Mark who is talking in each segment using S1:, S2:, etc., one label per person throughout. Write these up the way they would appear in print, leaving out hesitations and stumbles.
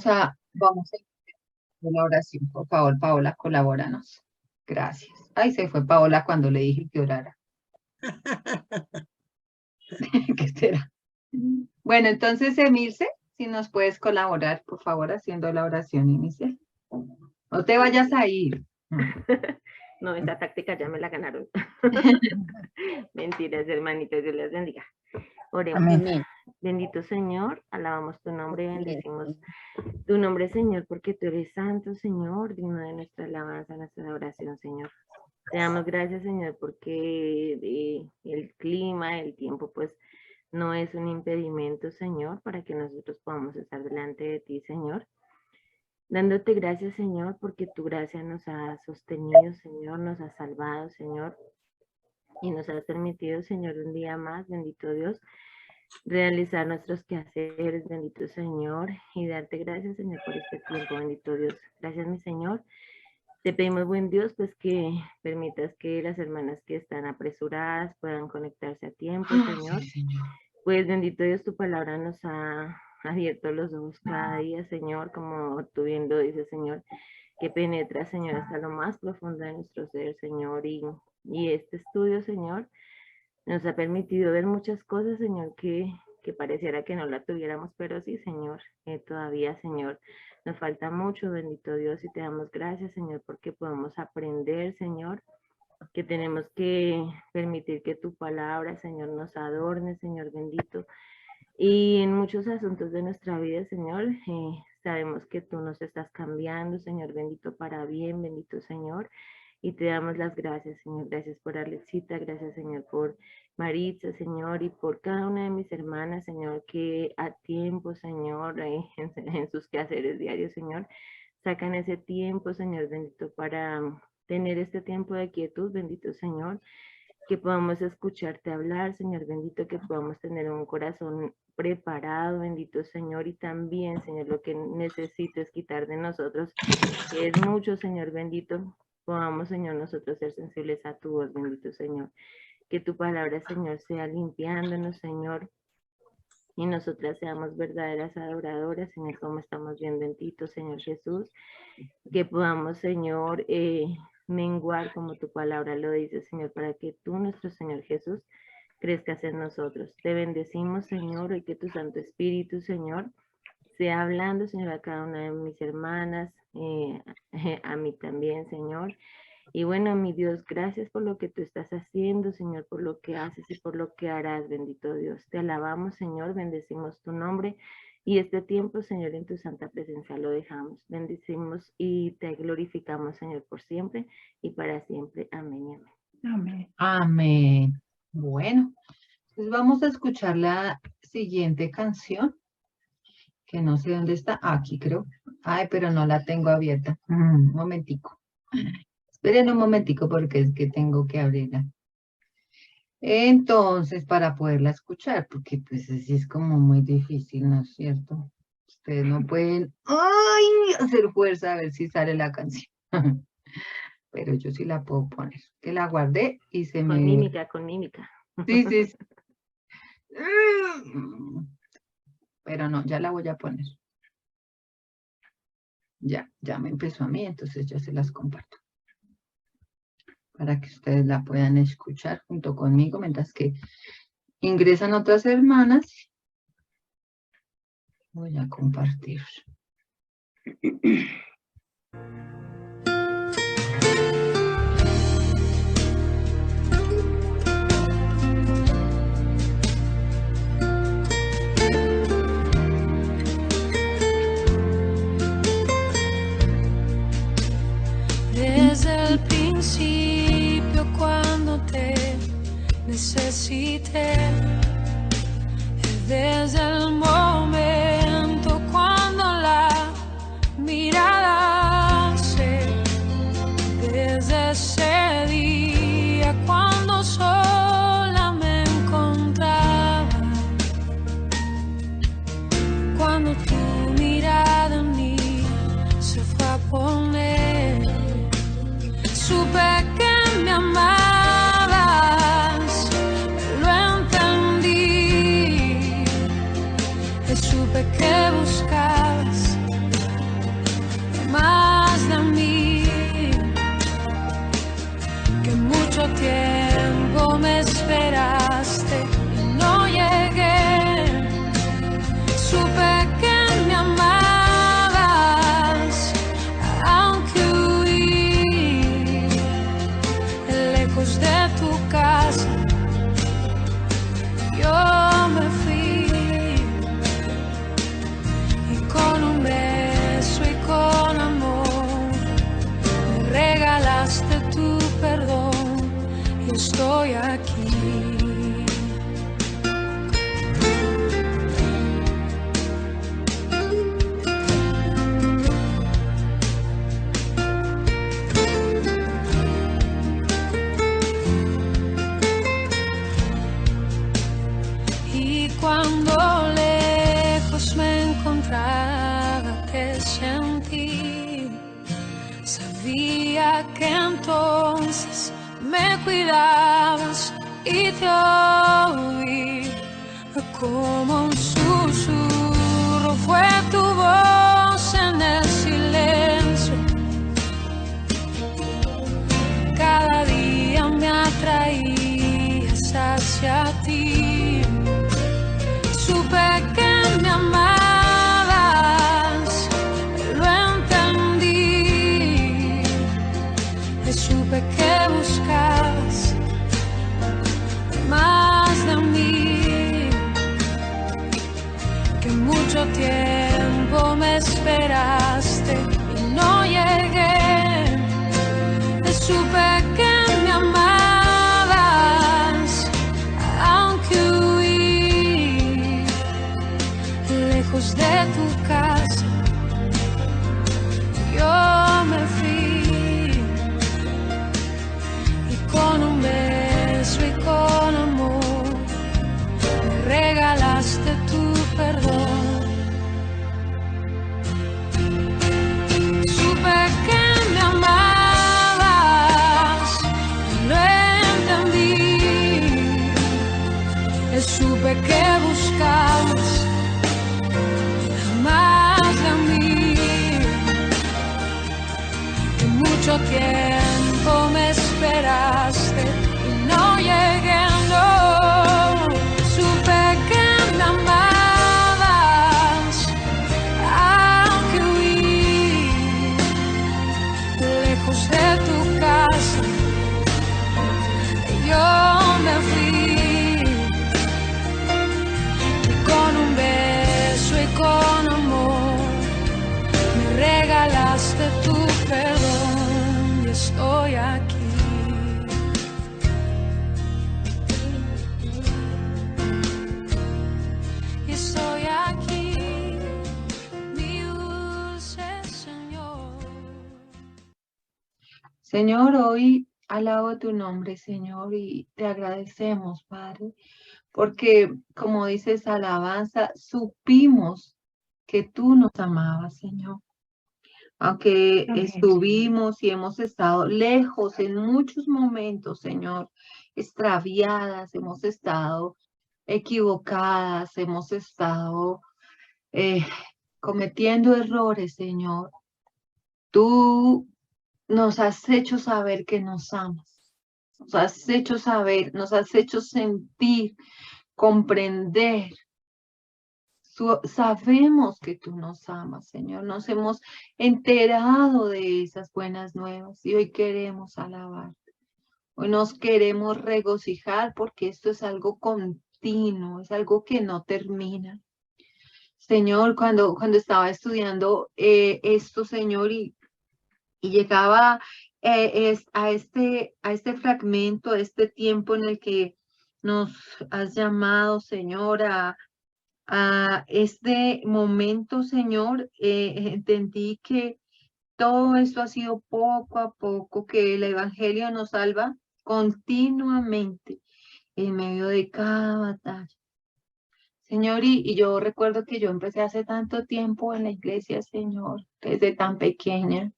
S1: Vamos a hacer la oración, por favor, Paola, colabóranos. Gracias. Ay, se fue Paola cuando le dije que orara. ¿Qué será? Bueno, entonces, Emilce, si nos puedes colaborar, por favor, haciendo la oración inicial. No te vayas a ir.
S2: No, esa táctica ya me la ganaron. Mentiras, hermanitas, Dios les bendiga. Oremos.
S3: Amén.
S2: Bendito Señor, alabamos tu nombre, bendecimos tu nombre, Señor, porque tú eres santo, Señor, digno de nuestra alabanza, nuestra oración, Señor. Te damos gracias, Señor, porque el clima, el tiempo, pues, no es un impedimento, Señor, para que nosotros podamos estar delante de ti, Señor. Dándote gracias, Señor, porque tu gracia nos ha sostenido, Señor, nos ha salvado, Señor, y nos has permitido, Señor, un día más, bendito Dios, realizar nuestros quehaceres, bendito Señor, y darte gracias, Señor, por este tiempo, bendito Dios. Gracias, mi Señor. Te pedimos, buen Dios, pues que permitas que las hermanas que están apresuradas puedan conectarse a tiempo, Señor.
S1: Sí, Señor.
S2: Pues bendito Dios, tu palabra nos ha abierto los ojos cada día, Señor, como tú bien lo dices, Señor, que penetra, Señor, hasta lo más profundo de nuestro ser, Señor, y este estudio, Señor, nos ha permitido ver muchas cosas, Señor, que pareciera que no la tuviéramos, pero sí, Señor, todavía, Señor, nos falta mucho, bendito Dios, y te damos gracias, Señor, porque podemos aprender, Señor, que tenemos que permitir que tu palabra, Señor, nos adorne, Señor bendito. Y en muchos asuntos de nuestra vida, Señor, sabemos que tú nos estás cambiando, Señor bendito, para bien, bendito Señor. Y te damos las gracias, Señor. Gracias por Alexita, gracias, Señor, por Maritza, Señor, y por cada una de mis hermanas, Señor, que a tiempo, Señor, en sus quehaceres diarios, Señor, sacan ese tiempo, Señor bendito, para tener este tiempo de quietud, bendito Señor, que podamos escucharte hablar, Señor bendito, que podamos tener un corazón preparado, bendito Señor, y también, Señor, lo que necesites quitar de nosotros, que es mucho, Señor bendito, podamos, Señor, nosotros ser sensibles a tu voz, bendito Señor, que tu palabra, Señor, sea limpiándonos, Señor, y nosotras seamos verdaderas adoradoras, Señor, como estamos viendo en Tito, Señor Jesús, que podamos, Señor, menguar como tu palabra lo dice, Señor, para que tú, nuestro Señor Jesús, crezcas en nosotros. Te bendecimos, Señor, y que tu Santo Espíritu, Señor, sea hablando, Señor, a cada una de mis hermanas, a mí también, Señor. Y bueno, mi Dios, gracias por lo que tú estás haciendo, Señor, por lo que haces y por lo que harás, bendito Dios. Te alabamos, Señor, bendecimos tu nombre. Y este tiempo, Señor, en tu santa presencia lo dejamos. Bendecimos y te glorificamos, Señor, por siempre y para siempre. Amén y amén.
S1: Amén. Amén. Bueno, pues vamos a escuchar la siguiente canción, que no sé dónde está. Aquí creo. Ay, pero no la tengo abierta. Un momentico. Esperen un momentico porque es que tengo que abrirla. Entonces, para poderla escuchar, porque pues así es como muy difícil, ¿no es cierto? Ustedes no pueden hacer fuerza a ver si sale la canción. Pero yo sí la puedo poner. Que la guardé y se me...
S2: Con mímica, con mímica.
S1: Sí, sí, sí. Pero no, ya la voy a poner. Ya me empezó a mí, entonces ya se las comparto. Para que ustedes la puedan escuchar junto conmigo, mientras que ingresan otras hermanas. Voy a compartir.
S4: Desde el principio cuando te necesité, desde el momento cuando la mirada se, desde ese día cuando sola me encontraba, cuando tu mirada en mí se fue a poner, supe que me amabas, lo entendí. Y cuando lejos me encontraba, que sentí, sabía que entonces me cuidabas y te oí como un susurro. Fue tu voz en el silencio. Cada día me atraías hacia ti. Supe que me amabas, lo entendí. Supe que buscabas más de mí, que mucho tiempo me esperaste y no llegué. Supe que me amabas, aunque huí lejos de tu casa. Yo me fui y con un beso y con amor me regalaste tu perdón. Supe que me amabas, lo entendí. Supe que buscabas más de mí, que mucho tiempo me esperaste y no llegué, no. Supe que me amabas, aunque huí lejos de tu casa. Yo me fui y con un beso y con amor me regalaste tu perdón y estoy aquí. Y estoy aquí, mi dulce Señor.
S1: Señor, hoy alabo tu nombre, Señor, y te agradecemos, Padre, porque como dices alabanza, supimos que tú nos amabas, Señor. Aunque
S2: Amén.
S1: estuvimos y hemos estado lejos en muchos momentos, Señor, extraviadas, hemos estado equivocadas, hemos estado cometiendo errores, Señor. Tú nos has hecho saber que nos amas, nos has hecho saber, nos has hecho sentir, comprender. Sabemos que tú nos amas, Señor. Nos hemos enterado de esas buenas nuevas y hoy queremos alabarte. Hoy nos queremos regocijar porque esto es algo continuo, es algo que no termina. Señor, cuando estaba estudiando esto, Señor, y llegaba a este fragmento, a este tiempo en el que nos has llamado, Señor, a este momento, Señor, entendí que todo esto ha sido poco a poco, que el Evangelio nos salva continuamente en medio de cada batalla. Señor, y yo recuerdo que yo empecé hace tanto tiempo en la iglesia, Señor, desde tan pequeña.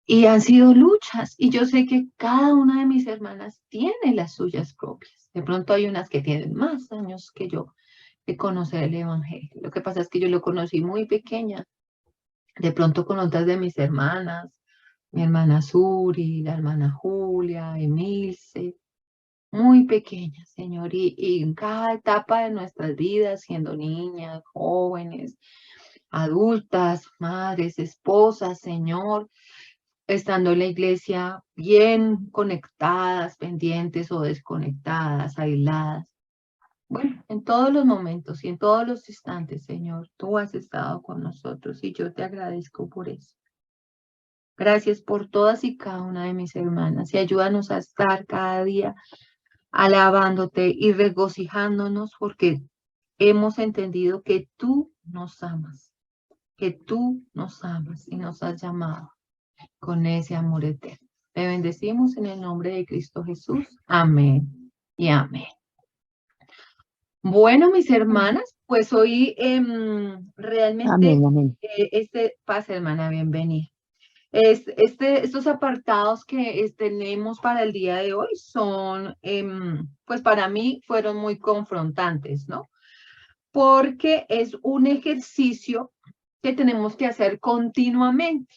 S1: Y han sido luchas, y yo sé que cada una de mis hermanas tiene las suyas propias. De pronto hay unas que tienen más años que yo de conocer el Evangelio. Lo que pasa es que yo lo conocí muy pequeña. De pronto con otras de mis hermanas, mi hermana Suri, la hermana Julia, Emilce, muy pequeña, Señor, y en cada etapa de nuestras vidas, siendo niñas, jóvenes, adultas, madres, esposas, Señor, estando en la iglesia bien conectadas, pendientes o desconectadas, aisladas. Bueno, en todos los momentos y en todos los instantes, Señor, tú has estado con nosotros y yo te agradezco por eso. Gracias por todas y cada una de mis hermanas y ayúdanos a estar cada día alabándote y regocijándonos porque hemos entendido que tú nos amas y nos has llamado con ese amor eterno. Te bendecimos en el nombre de Cristo Jesús. Amén y amén. Bueno, mis hermanas, pues hoy realmente,
S3: Amén, amén.
S1: pase hermana, bienvenida. Estos apartados que tenemos para el día de hoy son, pues para mí fueron muy confrontantes, ¿no? Porque es un ejercicio que tenemos que hacer continuamente.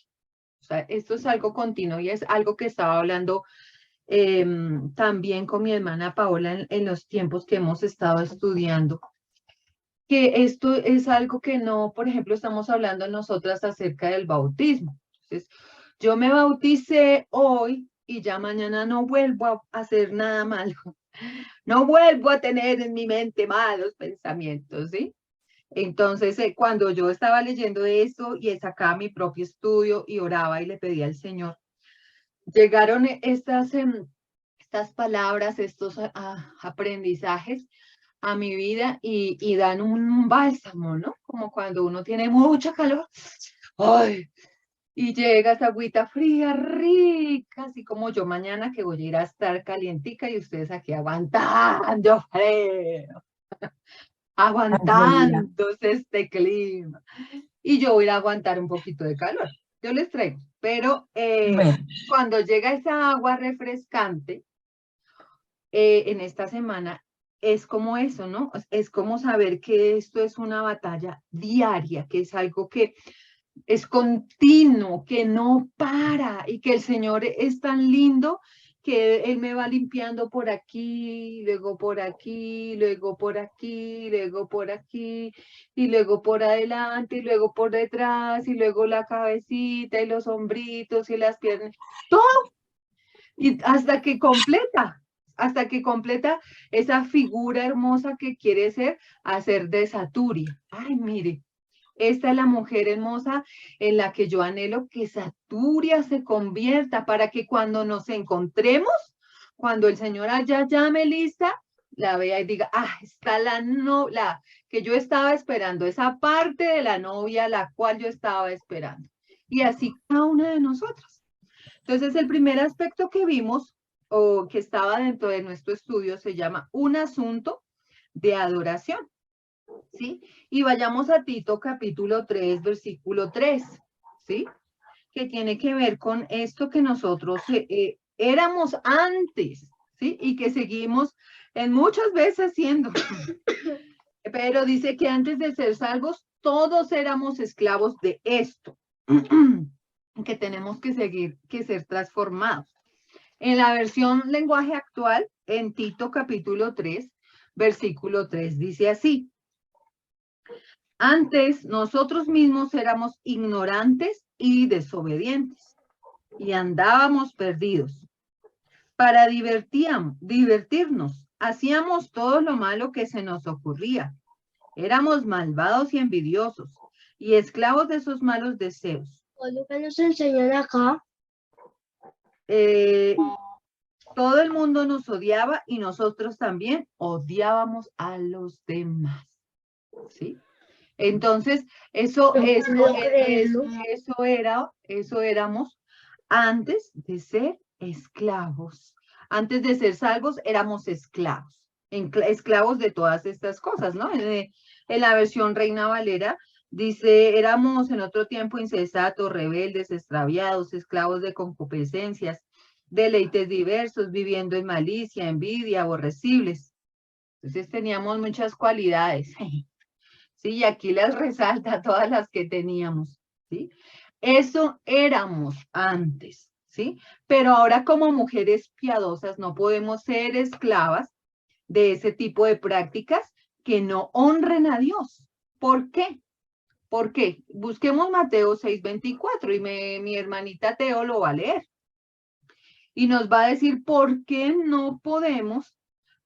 S1: O sea, esto es algo continuo y es algo que estaba hablando también con mi hermana Paola en los tiempos que hemos estado estudiando, que esto es algo que no, por ejemplo, estamos hablando nosotras acerca del bautismo. Entonces, yo me bauticé hoy y ya mañana no vuelvo a hacer nada malo, no vuelvo a tener en mi mente malos pensamientos, ¿sí? Entonces, cuando yo estaba leyendo eso y sacaba mi propio estudio y oraba y le pedía al Señor, llegaron estas palabras, estos aprendizajes a mi vida y dan un bálsamo, ¿no? Como cuando uno tiene mucha calor, ¡ay! Y llega esa agüita fría, rica, así como yo mañana que voy a ir a estar calientica y ustedes aquí aguantando frío,
S3: Aleluya.
S1: aguantándose este clima. Y yo voy a ir a aguantar un poquito de calor. Yo les traigo, pero
S3: Amén.
S1: cuando llega esa agua refrescante, en esta semana, es como eso, ¿no? Es como saber que esto es una batalla diaria, que es algo que es continuo, que no para y que el Señor es tan lindo que Él me va limpiando por aquí, luego por aquí, luego por aquí, luego por aquí, y luego por adelante, y luego por detrás, y luego la cabecita, y los hombritos, y las piernas, todo, y hasta que completa esa figura hermosa que quiere ser, hacer de Saturia. Ay, mire. Esta es la mujer hermosa en la que yo anhelo que Saturia se convierta para que cuando nos encontremos, cuando el Señor allá llame lista, la vea y diga, está la que yo estaba esperando, esa parte de la novia la cual yo estaba esperando. Y así cada una de nosotros. Entonces, el primer aspecto que vimos o que estaba dentro de nuestro estudio se llama un asunto de adoración. ¿Sí? Y vayamos a Tito capítulo 3, versículo 3, ¿sí? Que tiene que ver con esto que nosotros éramos antes, ¿sí? Y que seguimos en muchas veces siendo. Pero dice que antes de ser salvos, todos éramos esclavos de esto, que tenemos que seguir, que ser transformados. En la versión lenguaje actual, en Tito capítulo 3, versículo 3, dice así: antes nosotros mismos éramos ignorantes y desobedientes y andábamos perdidos. Para divertirnos, hacíamos todo lo malo que se nos ocurría. Éramos malvados y envidiosos y esclavos de esos malos deseos.
S5: Lo que nos enseñan acá,
S1: Todo el mundo nos odiaba y nosotros también odiábamos a los demás. ¿Sí? Entonces, eso éramos antes de ser esclavos. Antes de ser salvos, éramos esclavos. Esclavos de todas estas cosas, ¿no? En la versión Reina Valera dice, éramos en otro tiempo insensatos, rebeldes, extraviados, esclavos de concupiscencias, deleites diversos, viviendo en malicia, envidia, aborrecibles. Entonces teníamos muchas cualidades. ¿Sí? Y aquí les resalta todas las que teníamos, ¿sí? Eso éramos antes, ¿sí? Pero ahora como mujeres piadosas no podemos ser esclavas de ese tipo de prácticas que no honren a Dios. ¿Por qué? ¿Por qué? Busquemos Mateo 6:24 y mi hermanita Teo lo va a leer. Y nos va a decir por qué no podemos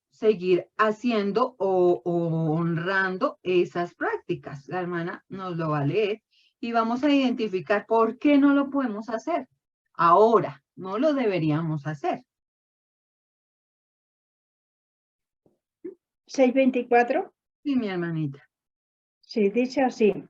S1: seguir haciendo o honrando esas prácticas. La hermana nos lo va a leer y vamos a identificar por qué no lo podemos hacer. Ahora, no lo deberíamos hacer.
S6: 6:24.
S1: Sí, mi hermanita.
S6: Sí, dice así: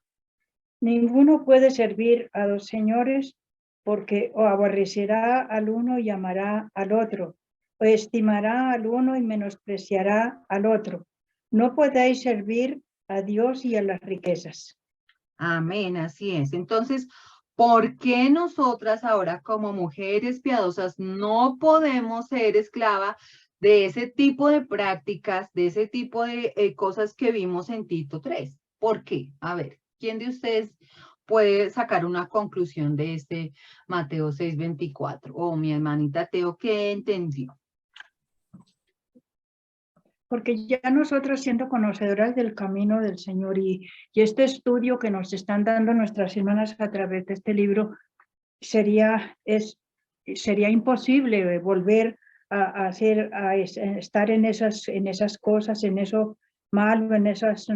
S6: ninguno puede servir a dos señores, porque o aborrecerá al uno y amará al otro, o estimará al uno y menospreciará al otro. no podáis servir a Dios y a las riquezas.
S1: Amén, así es. Entonces, ¿por qué nosotras ahora como mujeres piadosas no podemos ser esclava de ese tipo de prácticas, de ese tipo de cosas que vimos en Tito 3? ¿Por qué? A ver, ¿quién de ustedes puede sacar una conclusión de este Mateo 6:24? O mi hermanita Teo, ¿qué entendió?
S6: Porque ya nosotros siendo conocedoras del camino del Señor y este estudio que nos están dando nuestras hermanas a través de este libro, sería imposible volver a estar en esas cosas, en eso malo, en esas,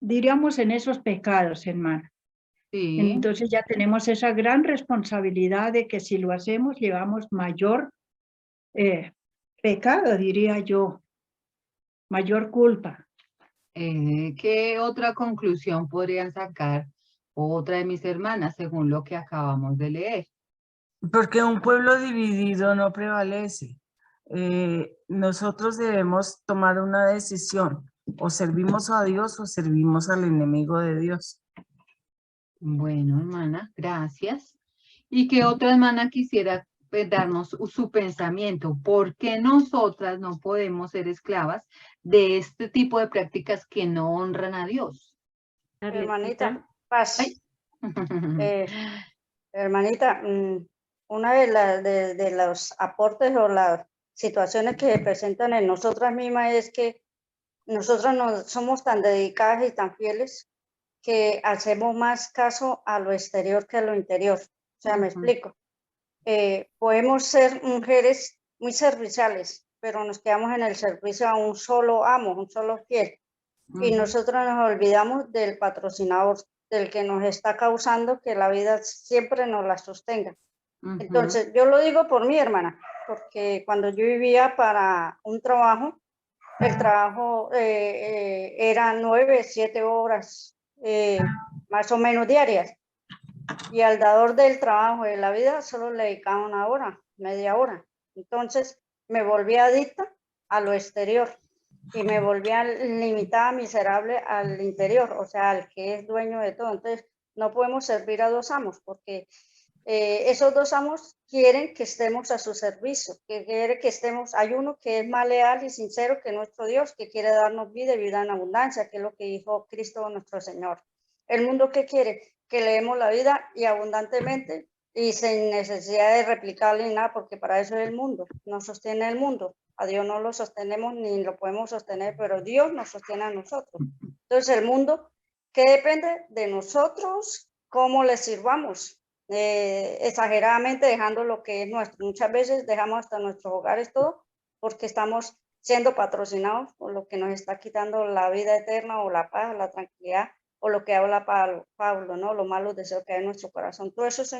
S6: diríamos, en esos pecados, hermana.
S1: Sí,
S6: Entonces ya tenemos esa gran responsabilidad de que si lo hacemos llevamos mayor pecado, diría yo, mayor culpa.
S1: ¿qué otra conclusión podrían sacar otra de mis hermanas según lo que acabamos de leer?
S3: Porque un pueblo dividido no prevalece. Nosotros debemos tomar una decisión. O servimos a Dios o servimos al enemigo de Dios.
S1: Bueno, hermana, gracias. ¿Y qué otra hermana quisiera darnos su pensamiento? ¿Por qué nosotras no podemos ser esclavas de este tipo de prácticas que no honran a Dios?
S7: Hermanita, paz.
S1: Ay.
S7: Hermanita, una de los aportes o las situaciones que se presentan en nosotras mismas es que nosotras no somos tan dedicadas y tan fieles que hacemos más caso a lo exterior que a lo interior. O sea, me explico. Podemos ser mujeres muy serviciales, pero nos quedamos en el servicio a un solo amo, un solo fiel. Y nosotros nos olvidamos del patrocinador, del que nos está causando que la vida siempre nos la sostenga. Entonces, yo lo digo por mi hermana, porque cuando yo vivía para un trabajo, el trabajo era 9, 7 horas más o menos diarias. Y al dador del trabajo de la vida solo le dedicaba 1 hora, media hora. Entonces, me volví adicta a lo exterior y me volvía limitada, miserable al interior, o sea, al que es dueño de todo. Entonces, no podemos servir a 2 amos porque esos 2 amos quieren que estemos a su servicio, que quiere que estemos, hay uno que es más leal y sincero que nuestro Dios, que quiere darnos vida y vida en abundancia, que es lo que dijo Cristo nuestro Señor. El mundo que quiere que le demos la vida y abundantemente y sin necesidad de replicarle ni nada, porque para eso es el mundo, nos sostiene el mundo. A Dios no lo sostenemos ni lo podemos sostener, pero Dios nos sostiene a nosotros. Entonces el mundo, ¿qué depende de nosotros? ¿Cómo le sirvamos? Exageradamente dejando lo que es nuestro. Muchas veces dejamos hasta nuestros hogares todo porque estamos siendo patrocinados por lo que nos está quitando la vida eterna o la paz, la tranquilidad o lo que habla Pablo, ¿no? Los malos deseos que hay en nuestro corazón. Todo eso es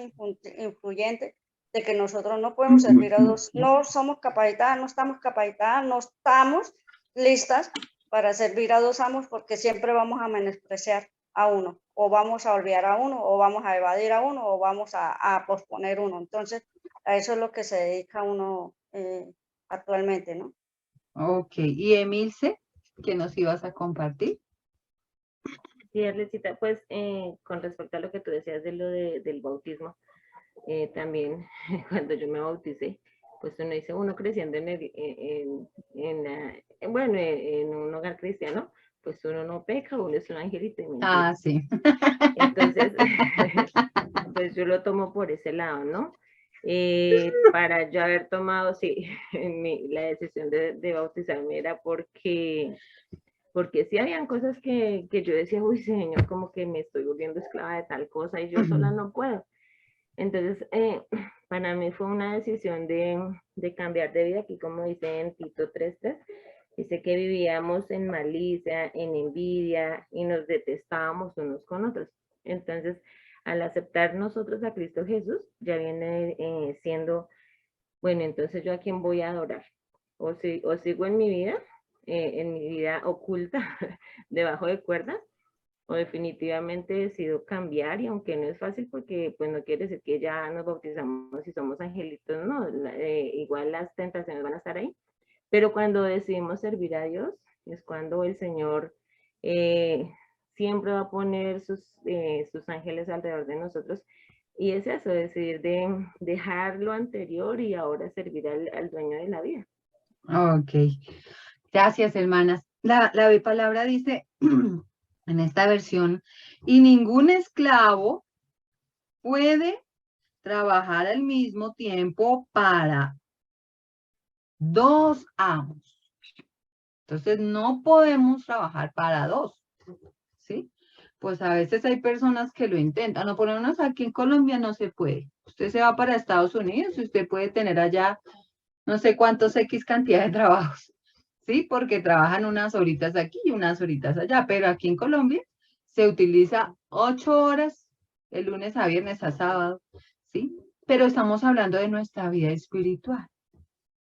S7: influyente de que nosotros no podemos servir a Dios, no somos capacitadas, no estamos capacitadas, no estamos listas para servir a 2 amos porque siempre vamos a menospreciar a uno, o vamos a olvidar a uno, o vamos a evadir a uno, o vamos a posponer uno. Entonces, a eso es lo que se dedica uno actualmente, ¿no?
S1: Ok, ¿y Emilce, qué nos ibas a compartir?
S2: Sí, Arlecita, pues con respecto a lo que tú decías de lo del bautismo, también cuando yo me bauticé, pues uno dice, uno creciendo bueno, en un hogar cristiano, pues uno no peca, uno es un angelito.
S1: Ah, sí.
S2: Entonces, pues yo lo tomo por ese lado, ¿no? Para yo haber tomado, sí, la decisión de bautizarme era porque sí habían cosas que yo decía, uy, Señor, como que me estoy volviendo esclava de tal cosa y yo sola no puedo. Entonces, para mí fue una decisión de cambiar de vida, aquí como dice en Tito 3:3, dice que vivíamos en malicia, en envidia y nos detestábamos unos con otros. Entonces, al aceptar nosotros a Cristo Jesús, ya viene siendo, bueno, entonces yo a quién voy a adorar. O sigo en mi vida oculta, debajo de cuerdas, o definitivamente decido cambiar, y aunque no es fácil porque pues no quiere decir que ya nos bautizamos y somos angelitos, no, igual las tentaciones van a estar ahí, pero cuando decidimos servir a Dios, Es cuando el Señor siempre va a poner sus ángeles alrededor de nosotros. Y es eso, es decir, de dejar lo anterior y ahora servir al dueño de la vida.
S1: Ok. Gracias, hermanas. La palabra dice en esta versión, y ningún esclavo puede trabajar al mismo tiempo para dos amos. Entonces, no podemos trabajar para dos, ¿sí? Pues a veces hay personas que lo intentan, o por lo menos aquí en Colombia no se puede. Usted se va para Estados Unidos y usted puede tener allá no sé cuántos X cantidad de trabajos, ¿sí? Porque trabajan unas horitas aquí y unas horitas allá, pero aquí en Colombia se utiliza 8 horas de lunes a viernes a sábado, ¿sí? Pero estamos hablando de nuestra vida espiritual.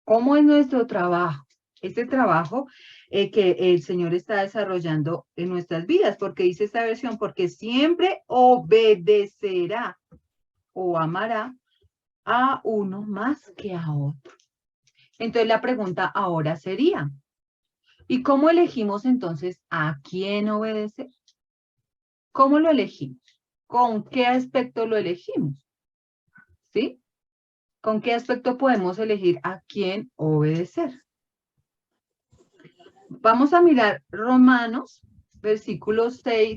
S1: ¿Cómo es nuestro trabajo? Este trabajo que el Señor está desarrollando en nuestras vidas, porque dice esta versión, porque siempre obedecerá o amará a uno más que a otro. Entonces la pregunta ahora sería, ¿y cómo elegimos entonces a quién obedecer? ¿Cómo lo elegimos? ¿Con qué aspecto lo elegimos? ¿Sí? ¿Con qué aspecto podemos elegir a quién obedecer? Vamos a mirar Romanos,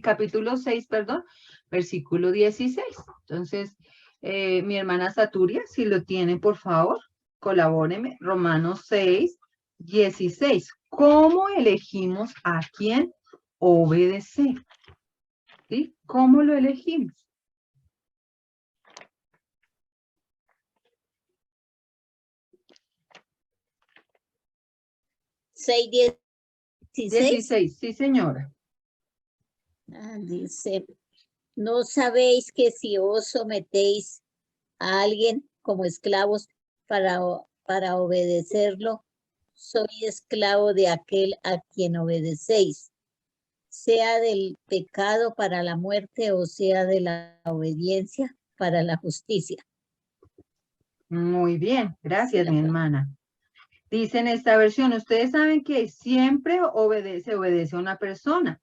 S1: capítulo 6, perdón, versículo 16. Entonces, mi hermana Saturia, si lo tiene, por favor, colabóreme. Romanos 6, 16. ¿Cómo elegimos a quién obedecer? ¿Sí? ¿Cómo lo elegimos?
S8: ¿6, 16?
S1: 16, sí, señora.
S8: Dice, ¿no sabéis que si os sometéis a alguien como esclavos para obedecerlo, soy esclavo de aquel a quien obedecéis, sea del pecado para la muerte o sea de la obediencia para la justicia?
S1: Muy bien, gracias, mi hermana. Dice en esta versión, ustedes saben que siempre obedece a una persona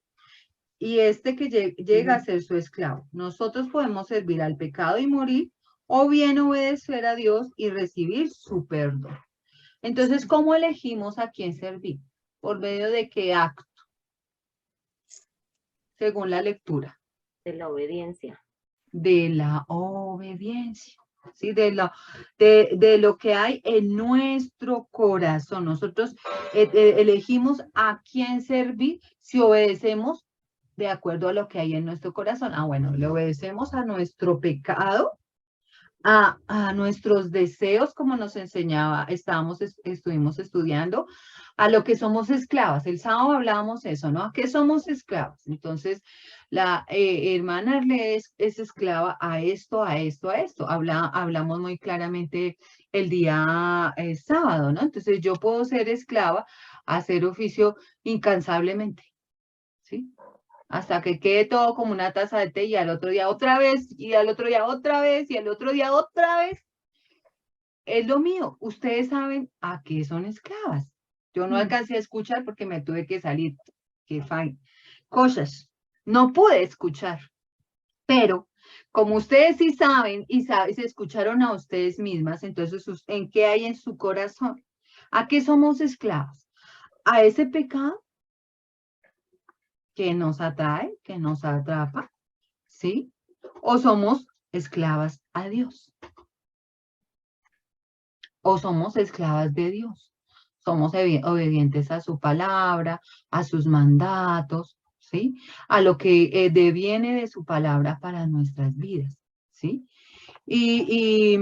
S1: y que llega a ser su esclavo. Nosotros podemos servir al pecado y morir o bien obedecer a Dios y recibir su perdón. Entonces, ¿cómo elegimos a quién servir? ¿Por medio de qué acto? Según la lectura.
S2: De la obediencia.
S1: De la obediencia. ¿Sí? De lo que hay en nuestro corazón. Nosotros elegimos a quién servir si obedecemos de acuerdo a lo que hay en nuestro corazón. Bueno, le obedecemos a nuestro pecado, a nuestros deseos, como nos enseñaba, estuvimos estudiando, a lo que somos esclavas. El sábado hablábamos eso, ¿no? ¿A qué somos esclavas? Entonces, la hermana Arle es esclava a esto, a esto, a esto. Hablamos muy claramente el día sábado, ¿no? Entonces, yo puedo ser esclava a hacer oficio incansablemente, ¿sí? Hasta que quede todo como una taza de té y al otro día otra vez, y al otro día otra vez, y al otro día otra vez. Es lo mío. Ustedes saben a qué son esclavas. Yo no alcancé a escuchar porque me tuve que salir. Qué fine. Cosas. No pude escuchar. Pero como ustedes sí saben y se escucharon a ustedes mismas, entonces, ¿en qué hay en su corazón? ¿A qué somos esclavas? ¿A ese pecado que nos atrae, que nos atrapa? ¿Sí? ¿O somos esclavas a Dios? ¿O somos esclavas de Dios? Somos obedientes a su palabra, a sus mandatos, ¿sí? A lo que deviene de su palabra para nuestras vidas, ¿sí? Y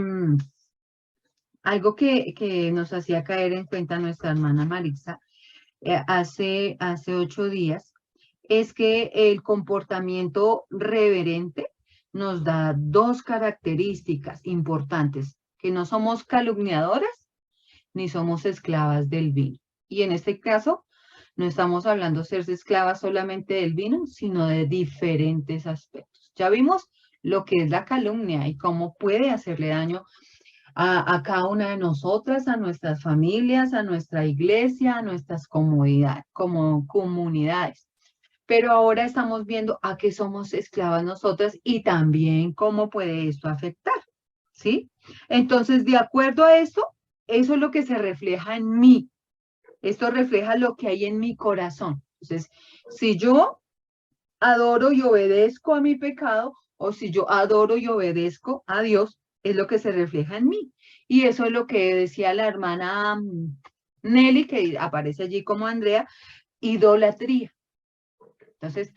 S1: algo que nos hacía caer en cuenta nuestra hermana Maritza hace 8 días es que el comportamiento reverente nos da 2 características importantes, que no somos calumniadoras ni somos esclavas del vino. Y en este caso, no estamos hablando de ser esclavas solamente del vino, sino de diferentes aspectos. Ya vimos lo que es la calumnia y cómo puede hacerle daño a cada una de nosotras, a nuestras familias, a nuestra iglesia, a nuestras comunidades. Pero ahora estamos viendo a qué somos esclavas nosotras y también cómo puede esto afectar, ¿sí? Entonces, de acuerdo a esto, eso es lo que se refleja en mí. Esto refleja lo que hay en mi corazón. Entonces, si yo adoro y obedezco a mi pecado, o si yo adoro y obedezco a Dios, es lo que se refleja en mí. Y eso es lo que decía la hermana Nelly, que aparece allí como Andrea, idolatría. Entonces,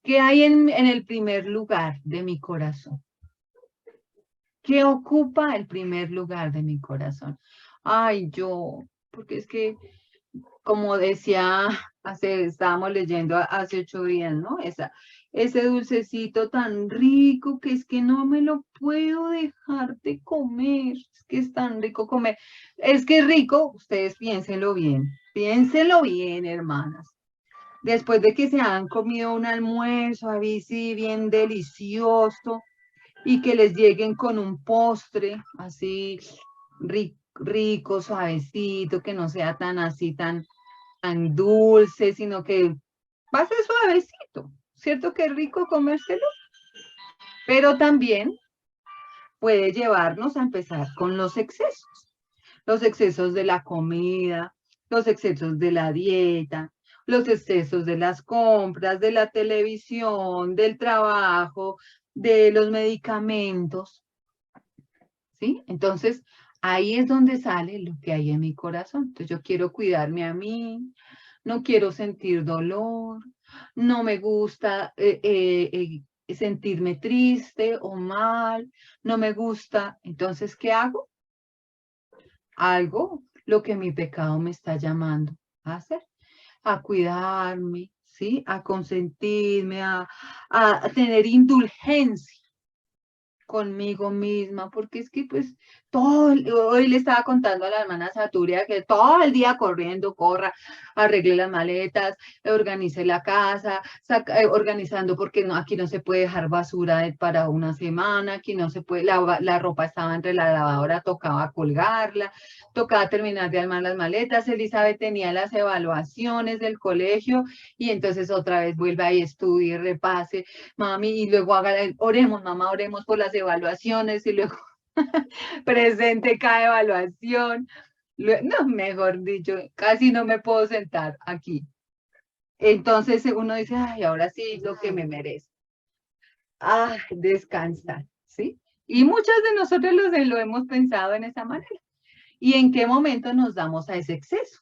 S1: ¿qué hay en el primer lugar de mi corazón? ¿Qué ocupa el primer lugar de mi corazón? Ay, porque es que, como decía, estábamos leyendo hace 8 días, ¿no? Ese dulcecito tan rico que es que no me lo puedo dejar de comer. Es que es tan rico comer. Es que es rico, ustedes piénsenlo bien, hermanas. Después de que se han comido un almuerzo, así bien delicioso, y que les lleguen con un postre así rico, suavecito, que no sea tan así, tan dulce, sino que va a ser suavecito. ¿Cierto que es rico comérselo? Pero también puede llevarnos a empezar con los excesos de la comida, los excesos de la dieta, los excesos de las compras, de la televisión, del trabajo, de los medicamentos, ¿sí? Entonces, ahí es donde sale lo que hay en mi corazón. Entonces, yo quiero cuidarme a mí, no quiero sentir dolor, no me gusta sentirme triste o mal, no me gusta. Entonces, ¿qué hago? Algo lo que mi pecado me está llamando a hacer, a cuidarme, ¿sí? A consentirme, a tener indulgencia conmigo misma, porque es que pues hoy le estaba contando a la hermana Saturia que todo el día corriendo, arregle las maletas, organice la casa, organizando porque aquí no se puede dejar basura para una semana, aquí no se puede, la ropa estaba entre la lavadora, tocaba colgarla, tocaba terminar de armar las maletas. Elizabeth tenía las evaluaciones del colegio y entonces otra vez vuelve y estudie, repase, mami, y luego oremos, mamá, oremos por las evaluaciones, y luego presente cada evaluación. No, mejor dicho, casi no me puedo sentar aquí. Entonces uno dice, ay, ahora sí, lo que me merece. Ay, descansar, ¿sí? Y muchas de nosotros lo hemos pensado en esa manera. ¿Y en qué momento nos damos a ese exceso?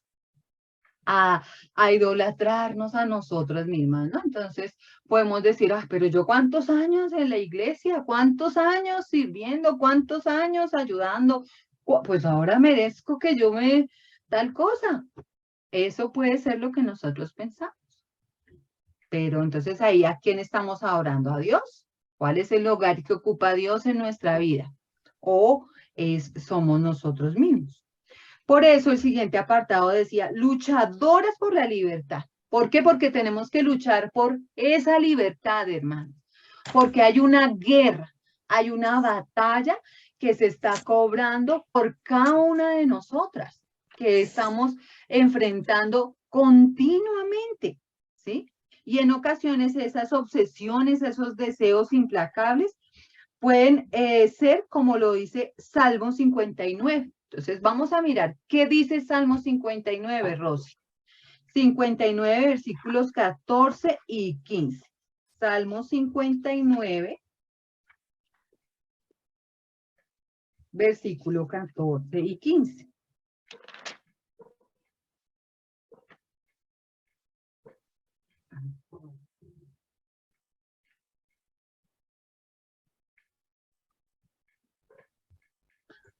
S1: A idolatrarnos a nosotras mismas, ¿no? Entonces podemos decir, ah, pero yo cuántos años en la iglesia, cuántos años sirviendo, cuántos años ayudando, pues ahora merezco que yo me tal cosa. Eso puede ser lo que nosotros pensamos. Pero entonces ahí, ¿a quién estamos adorando? ¿A Dios? ¿Cuál es el lugar que ocupa Dios en nuestra vida? ¿O somos nosotros mismos? Por eso el siguiente apartado decía, luchadoras por la libertad. ¿Por qué? Porque tenemos que luchar por esa libertad, hermanos. Porque hay una guerra, hay una batalla que se está cobrando por cada una de nosotras, que estamos enfrentando continuamente, ¿sí? Y en ocasiones esas obsesiones, esos deseos implacables pueden ser como lo dice Salmo 59. Entonces vamos a mirar qué dice Salmo 59, Rosy. 59 versículos 14 y 15. Salmo 59, versículo 14 y 15.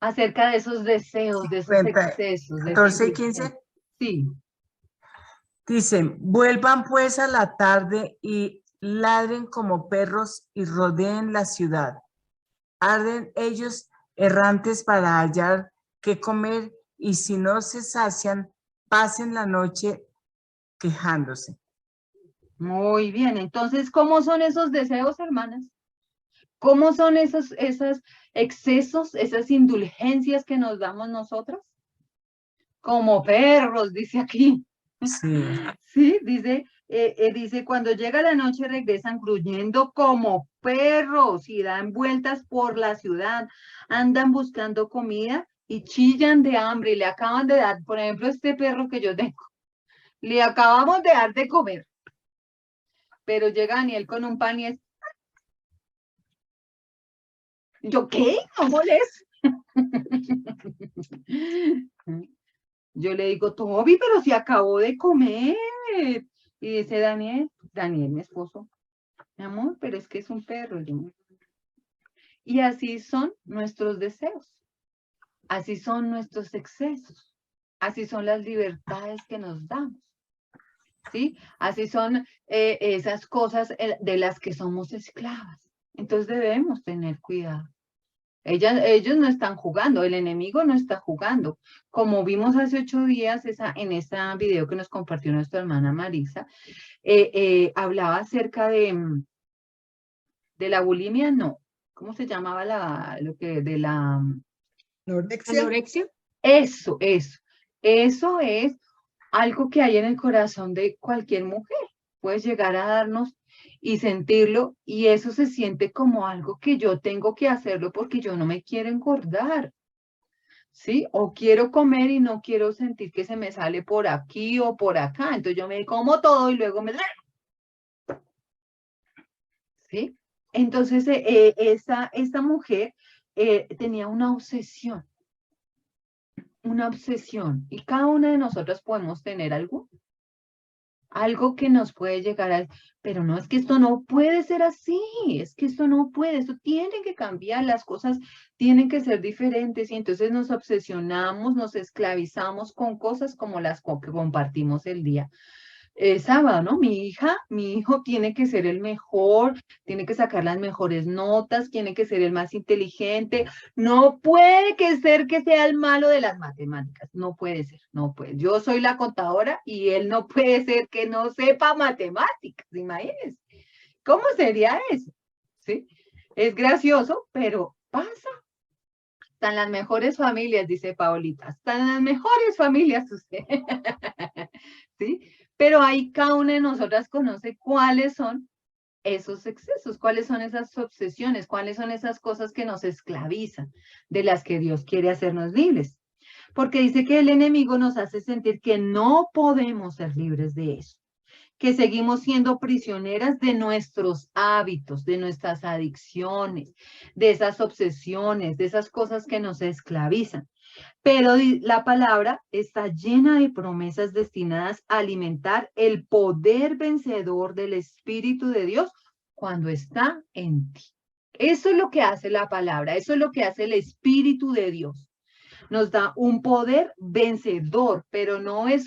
S1: Acerca de esos deseos, de esos excesos.
S3: 14 y 15.
S1: Sí.
S3: Dicen, vuelvan pues a la tarde y ladren como perros y rodeen la ciudad. Arden ellos errantes para hallar qué comer y si no se sacian, pasen la noche quejándose.
S1: Muy bien, entonces, ¿cómo son esos deseos, hermanas? ¿Cómo son esos excesos, esas indulgencias que nos damos nosotras? Como perros, dice aquí.
S3: Sí.
S1: Sí, dice, cuando llega la noche regresan gruñendo como perros y dan vueltas por la ciudad, andan buscando comida y chillan de hambre y le acaban de dar, por ejemplo, este perro que yo tengo, le acabamos de dar de comer, pero llega Daniel con un pan y es, ¿yo qué? ¿No molesta? Yo le digo, Toby, pero si acabó de comer. Y dice Daniel, mi esposo, mi amor, pero es que es un perro. Y así son nuestros deseos, así son nuestros excesos, así son las libertades que nos damos, ¿sí? Así son esas cosas de las que somos esclavas. Entonces debemos tener cuidado. Ellos no están jugando, el enemigo no está jugando. Como vimos hace 8 días en ese video que nos compartió nuestra hermana Marisa, hablaba acerca de la bulimia, no. ¿Cómo se llamaba de la
S9: ¿Anorexia?
S1: Eso. Eso es algo que hay en el corazón de cualquier mujer. Puedes llegar a darnos y sentirlo, y eso se siente como algo que yo tengo que hacerlo porque yo no me quiero engordar, ¿sí? O quiero comer y no quiero sentir que se me sale por aquí o por acá, entonces yo me como todo y luego me... ¿Sí? Entonces, esta mujer tenía una obsesión, y cada una de nosotros podemos tener algo que nos puede llegar a, pero no, es que esto no puede ser así, es que esto no puede, esto tiene que cambiar, las cosas tienen que ser diferentes, y entonces nos obsesionamos, nos esclavizamos con cosas como las que compartimos el día sábado, ¿no? Mi hijo tiene que ser el mejor, tiene que sacar las mejores notas, tiene que ser el más inteligente, no puede ser que sea el malo de las matemáticas, no puede ser, no puede. Yo soy la contadora y él no puede ser que no sepa matemáticas, imagínense. ¿Cómo sería eso? ¿Sí? Es gracioso, pero pasa. Están las mejores familias, dice Paolita, están las mejores familias usted. ¿Sí? Pero ahí cada una de nosotras conoce cuáles son esos excesos, cuáles son esas obsesiones, cuáles son esas cosas que nos esclavizan, de las que Dios quiere hacernos libres. Porque dice que el enemigo nos hace sentir que no podemos ser libres de eso, que seguimos siendo prisioneras de nuestros hábitos, de nuestras adicciones, de esas obsesiones, de esas cosas que nos esclavizan. Pero la palabra está llena de promesas destinadas a alimentar el poder vencedor del Espíritu de Dios cuando está en ti. Eso es lo que hace la palabra, eso es lo que hace el Espíritu de Dios. Nos da un poder vencedor, pero no es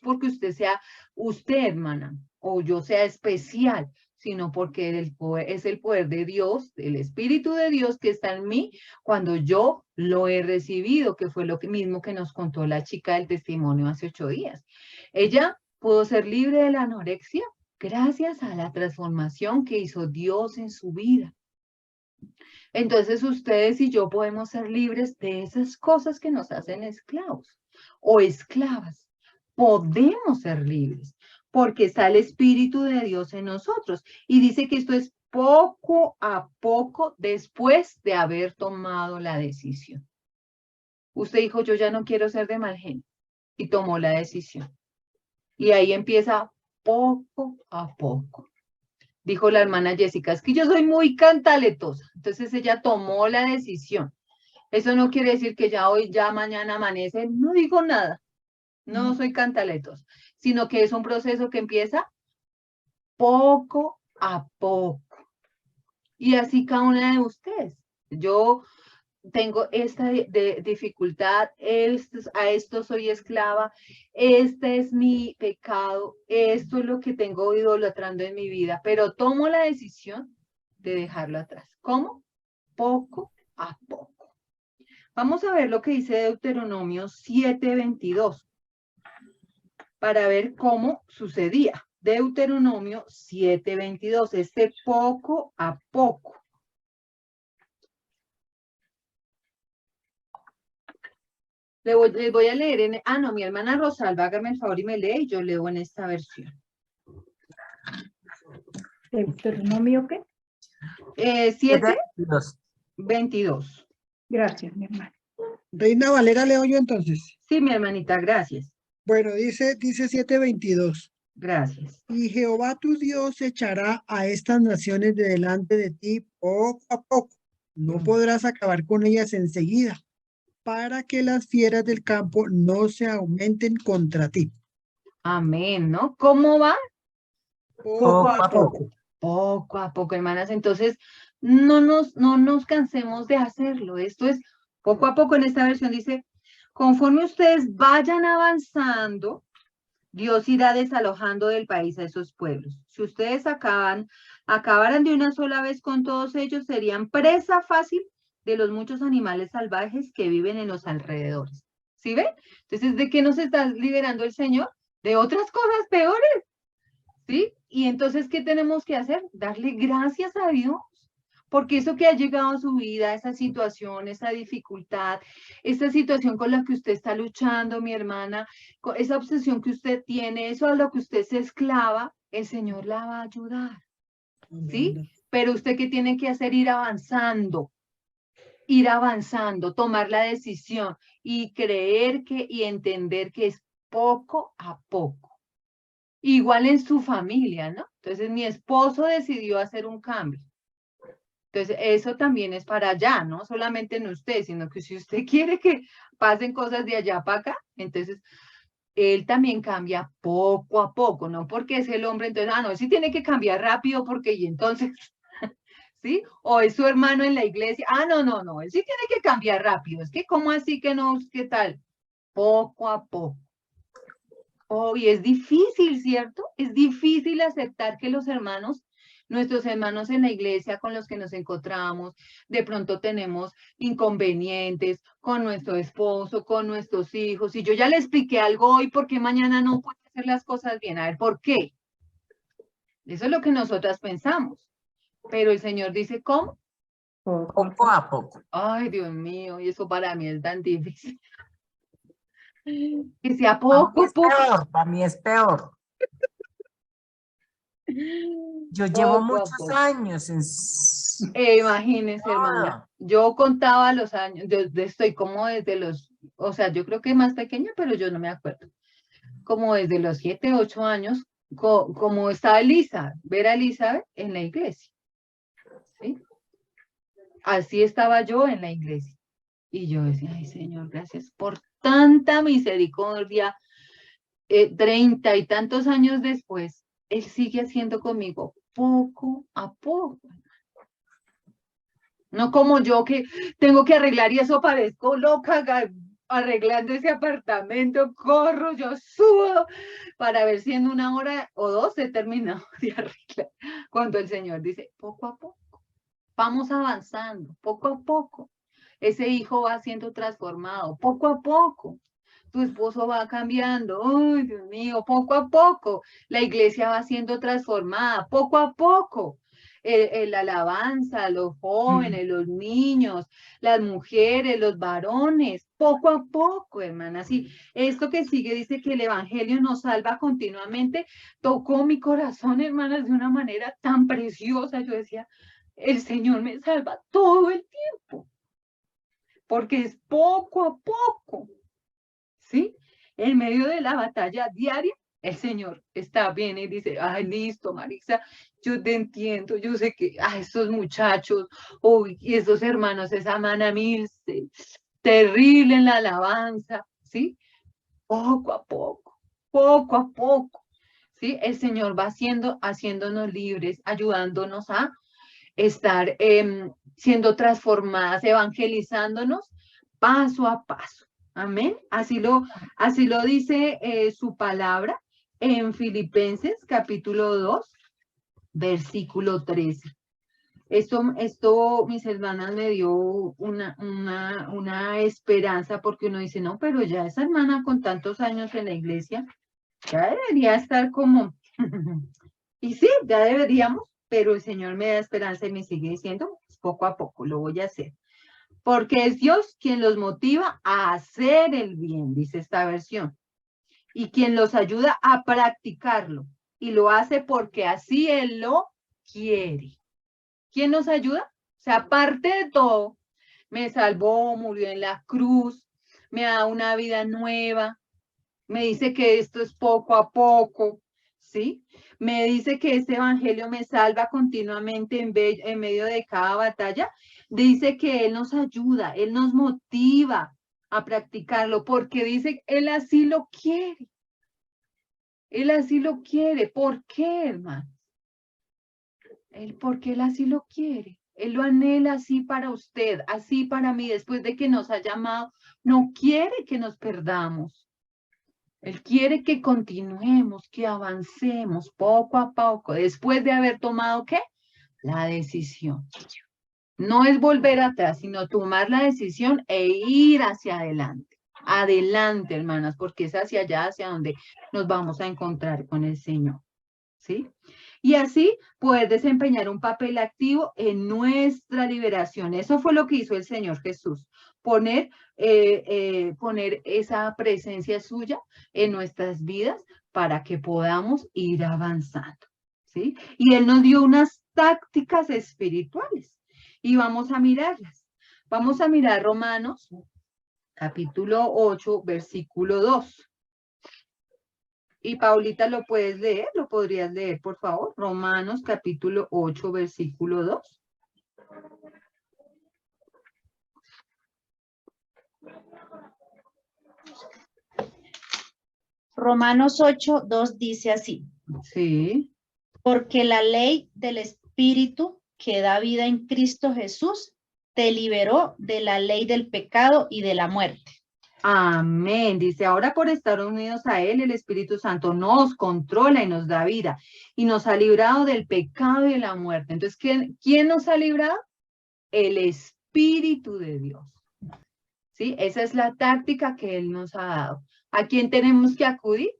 S1: porque usted sea usted, hermana, o yo sea especial, sino porque es el poder de Dios, el Espíritu de Dios que está en mí cuando yo lo he recibido, que fue lo mismo que nos contó la chica del testimonio hace 8 días. Ella pudo ser libre de la anorexia gracias a la transformación que hizo Dios en su vida. Entonces ustedes y yo podemos ser libres de esas cosas que nos hacen esclavos o esclavas. Podemos ser libres porque está el Espíritu de Dios en nosotros. Y dice que esto es poco a poco después de haber tomado la decisión. Usted dijo, yo ya no quiero ser de mal genio, y tomó la decisión. Y ahí empieza poco a poco. Dijo la hermana Jessica, es que yo soy muy cantaletosa. Entonces ella tomó la decisión. Eso no quiere decir que ya hoy, ya mañana amanece, no digo nada. No soy cantaletosa, sino que es un proceso que empieza poco a poco. Y así cada una de ustedes. Yo tengo esta dificultad, a esto soy esclava, este es mi pecado, esto es lo que tengo idolatrando en mi vida, pero tomo la decisión de dejarlo atrás. ¿Cómo? Poco a poco. Vamos a ver lo que dice Deuteronomio 7:22 para ver cómo sucedía. Deuteronomio 7:22, poco a poco. Les voy a leer no, mi hermana Rosalba, hágame el favor y me lee y yo leo en esta versión.
S6: ¿Deuteronomio qué?
S1: 7:22.
S6: Gracias, mi hermana.
S9: Reina Valera leo yo entonces.
S1: Sí, mi hermanita, gracias.
S9: Bueno, dice 7:22.
S1: Gracias.
S9: Y Jehová tu Dios echará a estas naciones de delante de ti poco a poco. No podrás acabar con ellas enseguida, para que las fieras del campo no se aumenten contra ti.
S1: Amén, ¿no? ¿Cómo va?
S3: Poco a poco.
S1: Poco a poco, hermanas. Entonces, no nos cansemos de hacerlo. Esto es poco a poco. En esta versión dice, conforme ustedes vayan avanzando, Dios irá desalojando del país a esos pueblos. Si ustedes acabaran de una sola vez con todos ellos, serían presa fácil de los muchos animales salvajes que viven en los alrededores. ¿Sí ven? Entonces, ¿de qué nos está liberando el Señor? De otras cosas peores. ¿Sí? Y entonces, ¿qué tenemos que hacer? Darle gracias a Dios. Porque eso que ha llegado a su vida, esa situación, esa dificultad, esa situación con la que usted está luchando, mi hermana, esa obsesión que usted tiene, eso a lo que usted se esclava, el Señor la va a ayudar. ¿Sí? Pero usted ¿qué tiene que hacer? Ir avanzando, tomar la decisión y creer y entender que es poco a poco. Igual en su familia, ¿no? Entonces mi esposo decidió hacer un cambio. Entonces eso también es para allá, no solamente en usted, sino que si usted quiere que pasen cosas de allá para acá, entonces él también cambia poco a poco, no porque es el hombre, entonces, no, sí tiene que cambiar rápido porque y entonces, ¿sí? O es su hermano en la iglesia, no, él sí tiene que cambiar rápido, es que ¿cómo así que no? ¿Qué tal? Poco a poco. Oh, y es difícil, ¿cierto? Es difícil aceptar que nuestros hermanos en la iglesia con los que nos encontramos, de pronto tenemos inconvenientes con nuestro esposo, con nuestros hijos. Y yo ya le expliqué algo hoy, ¿por qué mañana no puede hacer las cosas bien? A ver, ¿por qué? Eso es lo que nosotras pensamos. Pero el Señor dice, ¿cómo?
S3: Poco a poco.
S1: Ay, Dios mío, y eso para mí es tan difícil. Que sea poco a poco.
S3: Para mí es peor. Yo llevo muchos años en...
S1: Imagínense, hermana, yo contaba los años, yo estoy como desde o sea, yo creo que más pequeña, pero yo no me acuerdo. Como desde los 7, 8 años, como estaba ver a Elizabeth en la iglesia. ¿Sí? Así estaba yo en la iglesia. Y yo decía, ay, Señor, gracias por tanta misericordia. 30 y tantos años después, Él sigue haciendo conmigo poco a poco. No como yo que tengo que arreglar y eso parezco loca arreglando ese apartamento, corro, yo subo para ver si en 1 hora o 2 he terminado de arreglar. Cuando el Señor dice, poco a poco, vamos avanzando, poco a poco. Ese hijo va siendo transformado, poco a poco. Tu esposo va cambiando, ¡ay, Dios mío! Poco a poco. La iglesia va siendo transformada, poco a poco. La alabanza, los jóvenes, los niños, las mujeres, los varones, poco a poco, hermanas. Y esto que sigue dice que el evangelio nos salva continuamente. Tocó mi corazón, hermanas, de una manera tan preciosa. Yo decía, el Señor me salva todo el tiempo, porque es poco a poco. ¿Sí? En medio de la batalla diaria, el Señor está bien y dice, ay, listo, Marisa, yo te entiendo, yo sé que estos muchachos, y esos hermanos, esa mana Milce, terrible en la alabanza, ¿sí? Poco a poco, ¿sí? El Señor va haciéndonos libres, ayudándonos a estar siendo transformadas, evangelizándonos paso a paso. Amén. Así lo dice su palabra en Filipenses capítulo 2, versículo 13. Esto, mis hermanas, me dio una esperanza porque uno dice, no, pero ya esa hermana con tantos años en la iglesia, ya debería estar como, y sí, ya deberíamos, pero el Señor me da esperanza y me sigue diciendo, poco a poco lo voy a hacer. Porque es Dios quien los motiva a hacer el bien, dice esta versión, y quien los ayuda a practicarlo, y lo hace porque así Él lo quiere. ¿Quién nos ayuda? O sea, aparte de todo, me salvó, murió en la cruz, me da una vida nueva, me dice que esto es poco a poco, ¿sí? Me dice que este evangelio me salva continuamente en medio de cada batalla. Dice que Él nos ayuda, Él nos motiva a practicarlo, porque dice, Él así lo quiere. Él así lo quiere. ¿Por qué, hermano? Porque Él así lo quiere. Él lo anhela así para usted, así para mí, después de que nos ha llamado. No quiere que nos perdamos. Él quiere que continuemos, que avancemos poco a poco, después de haber tomado, ¿qué? La decisión. No es volver atrás, sino tomar la decisión e ir hacia adelante. Adelante, hermanas, porque es hacia allá, hacia donde nos vamos a encontrar con el Señor. ¿Sí? Y así poder desempeñar un papel activo en nuestra liberación. Eso fue lo que hizo el Señor Jesús. Poner esa presencia suya en nuestras vidas para que podamos ir avanzando. ¿Sí? Y Él nos dio unas tácticas espirituales y vamos a mirarlas. Vamos a mirar Romanos, capítulo 8, versículo 2. Y Paulita, ¿lo puedes leer? ¿Lo podrías leer, por favor? Romanos, capítulo 8, versículo 2.
S10: Romanos 8, 2 dice así.
S1: Sí.
S10: Porque la ley del Espíritu que da vida en Cristo Jesús te liberó de la ley del pecado y de la muerte.
S1: Amén. Dice, ahora por estar unidos a Él, el Espíritu Santo nos controla y nos da vida y nos ha librado del pecado y de la muerte. Entonces, ¿quién nos ha librado? El Espíritu de Dios. ¿Sí? Esa es la táctica que Él nos ha dado. ¿A quién tenemos que acudir?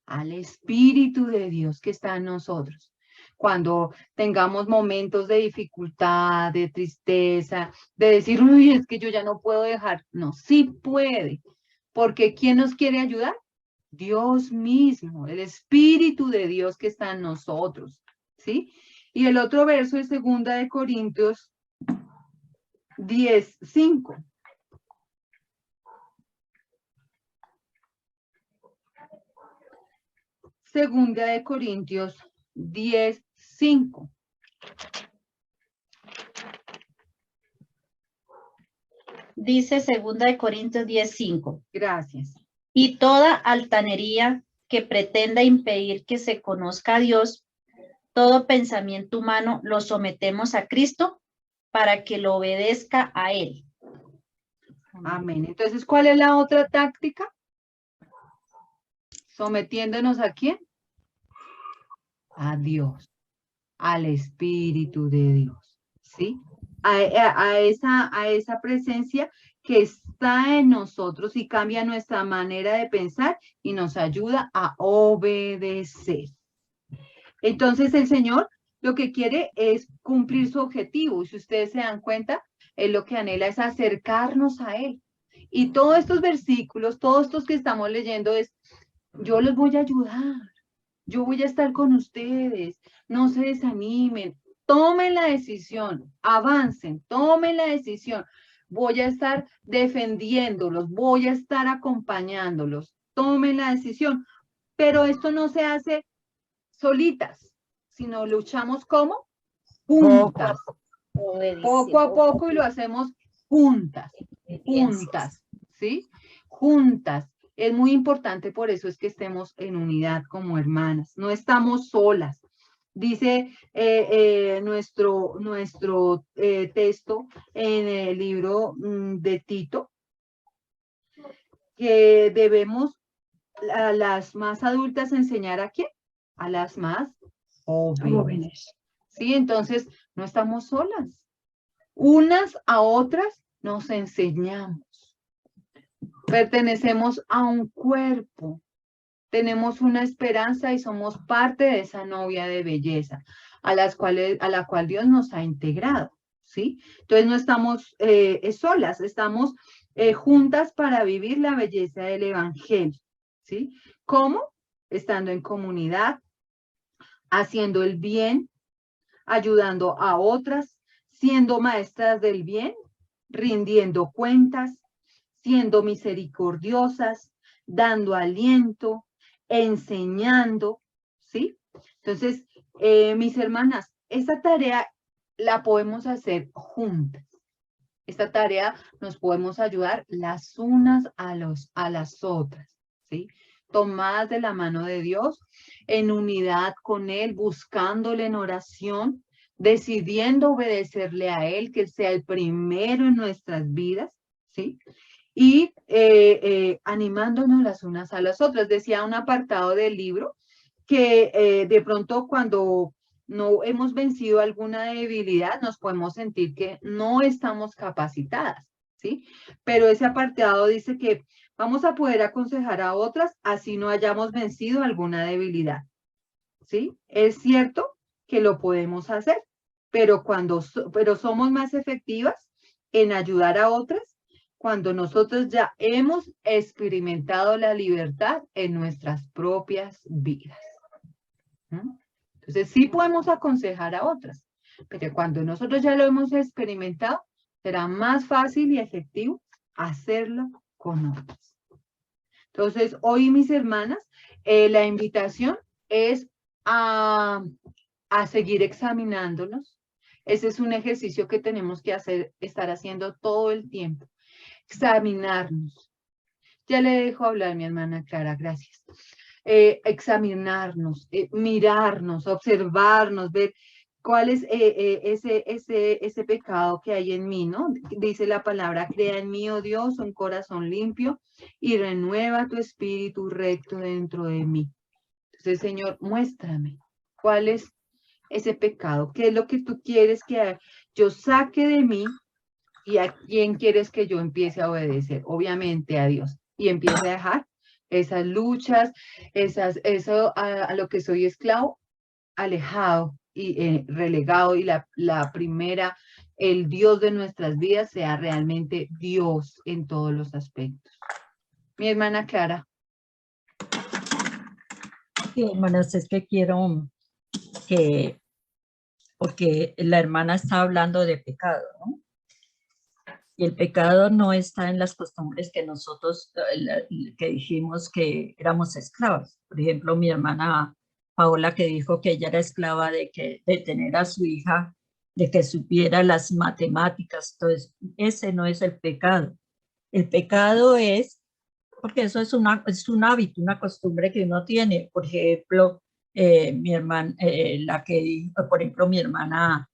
S1: Al Espíritu de Dios que está en nosotros. Cuando tengamos momentos de dificultad, de tristeza, de decir, uy, es que yo ya no puedo dejar. No, sí puede. Porque ¿quién nos quiere ayudar? Dios mismo, el Espíritu de Dios que está en nosotros. ¿Sí? Y el otro verso es 2 Corintios 10, 5. Segunda de Corintios 10, 5.
S10: Dice 2 Corintios 10, 5.
S1: Gracias.
S10: Y toda altanería que pretenda impedir que se conozca a Dios, todo pensamiento humano lo sometemos a Cristo para que lo obedezca a Él.
S1: Amén. Entonces, ¿cuál es la otra táctica? ¿Sometiéndonos a quién? A Dios, al Espíritu de Dios, ¿sí? A esa presencia que está en nosotros y cambia nuestra manera de pensar y nos ayuda a obedecer. Entonces, el Señor lo que quiere es cumplir su objetivo. Y si ustedes se dan cuenta, Él lo que anhela es acercarnos a Él. Y todos estos versículos, todos estos que estamos leyendo es, yo los voy a ayudar, yo voy a estar con ustedes, no se desanimen, tomen la decisión, avancen, tomen la decisión. Voy a estar defendiéndolos, voy a estar acompañándolos, tomen la decisión. Pero esto no se hace solitas, sino luchamos como juntas, poco a poco, y lo hacemos juntas, ¿sí? Juntas. Es muy importante, por eso es que estemos en unidad como hermanas, no estamos solas. Dice nuestro texto en el libro de Tito, que debemos a las más adultas enseñar ¿a quién? A las más jóvenes. Sí, entonces no estamos solas. Unas a otras nos enseñamos. Pertenecemos a un cuerpo. Tenemos una esperanza y somos parte de esa novia de belleza a la cual Dios nos ha integrado. ¿sí? Entonces no estamos solas, estamos juntas para vivir la belleza del evangelio, ¿sí? ¿Cómo? Estando en comunidad, haciendo el bien, ayudando a otras, siendo maestras del bien, rindiendo cuentas, siendo misericordiosas, dando aliento, enseñando, ¿sí? Entonces, mis hermanas, esta tarea la podemos hacer juntas. Esta tarea nos podemos ayudar las unas a las otras, ¿sí? Tomadas de la mano de Dios, en unidad con Él, buscándole en oración, decidiendo obedecerle a Él, que sea el primero en nuestras vidas, ¿sí? Y animándonos las unas a las otras. Decía un apartado del libro que de pronto cuando no hemos vencido alguna debilidad, nos podemos sentir que no estamos capacitadas, ¿sí? Pero ese apartado dice que vamos a poder aconsejar a otras así no hayamos vencido alguna debilidad, ¿sí? Es cierto que lo podemos hacer, pero pero somos más efectivas en ayudar a otras cuando nosotros ya hemos experimentado la libertad en nuestras propias vidas. Entonces sí podemos aconsejar a otras, pero cuando nosotros ya lo hemos experimentado, será más fácil y efectivo hacerlo con otras. Entonces hoy, mis hermanas, la invitación es a seguir examinándonos. Ese es un ejercicio que tenemos que estar haciendo todo el tiempo. Examinarnos. Ya le dejo hablar, mi hermana Clara, gracias. Examinarnos, mirarnos, observarnos, ver cuál es ese pecado que hay en mí, ¿no? Dice la palabra, crea en mí, oh Dios, un corazón limpio y renueva tu espíritu recto dentro de mí. Entonces, Señor, muéstrame cuál es ese pecado, qué es lo que tú quieres que yo saque de mí y a quién quieres que yo empiece a obedecer. Obviamente a Dios, y empiece a dejar esas luchas, eso a lo que soy esclavo, alejado y relegado, y la primera, el Dios de nuestras vidas sea realmente Dios en todos los aspectos. Mi hermana Clara.
S11: Sí, hermanas, es que quiero que, porque la hermana está hablando de pecado, ¿no? Y el pecado no está en las costumbres que nosotros, que dijimos que éramos esclavas. Por ejemplo, mi hermana Paola, que dijo que ella era esclava de tener a su hija, de que supiera las matemáticas. Entonces, ese no es el pecado. El pecado es, porque eso es un hábito, una costumbre que uno tiene. Por ejemplo, mi hermana, por ejemplo, mi hermana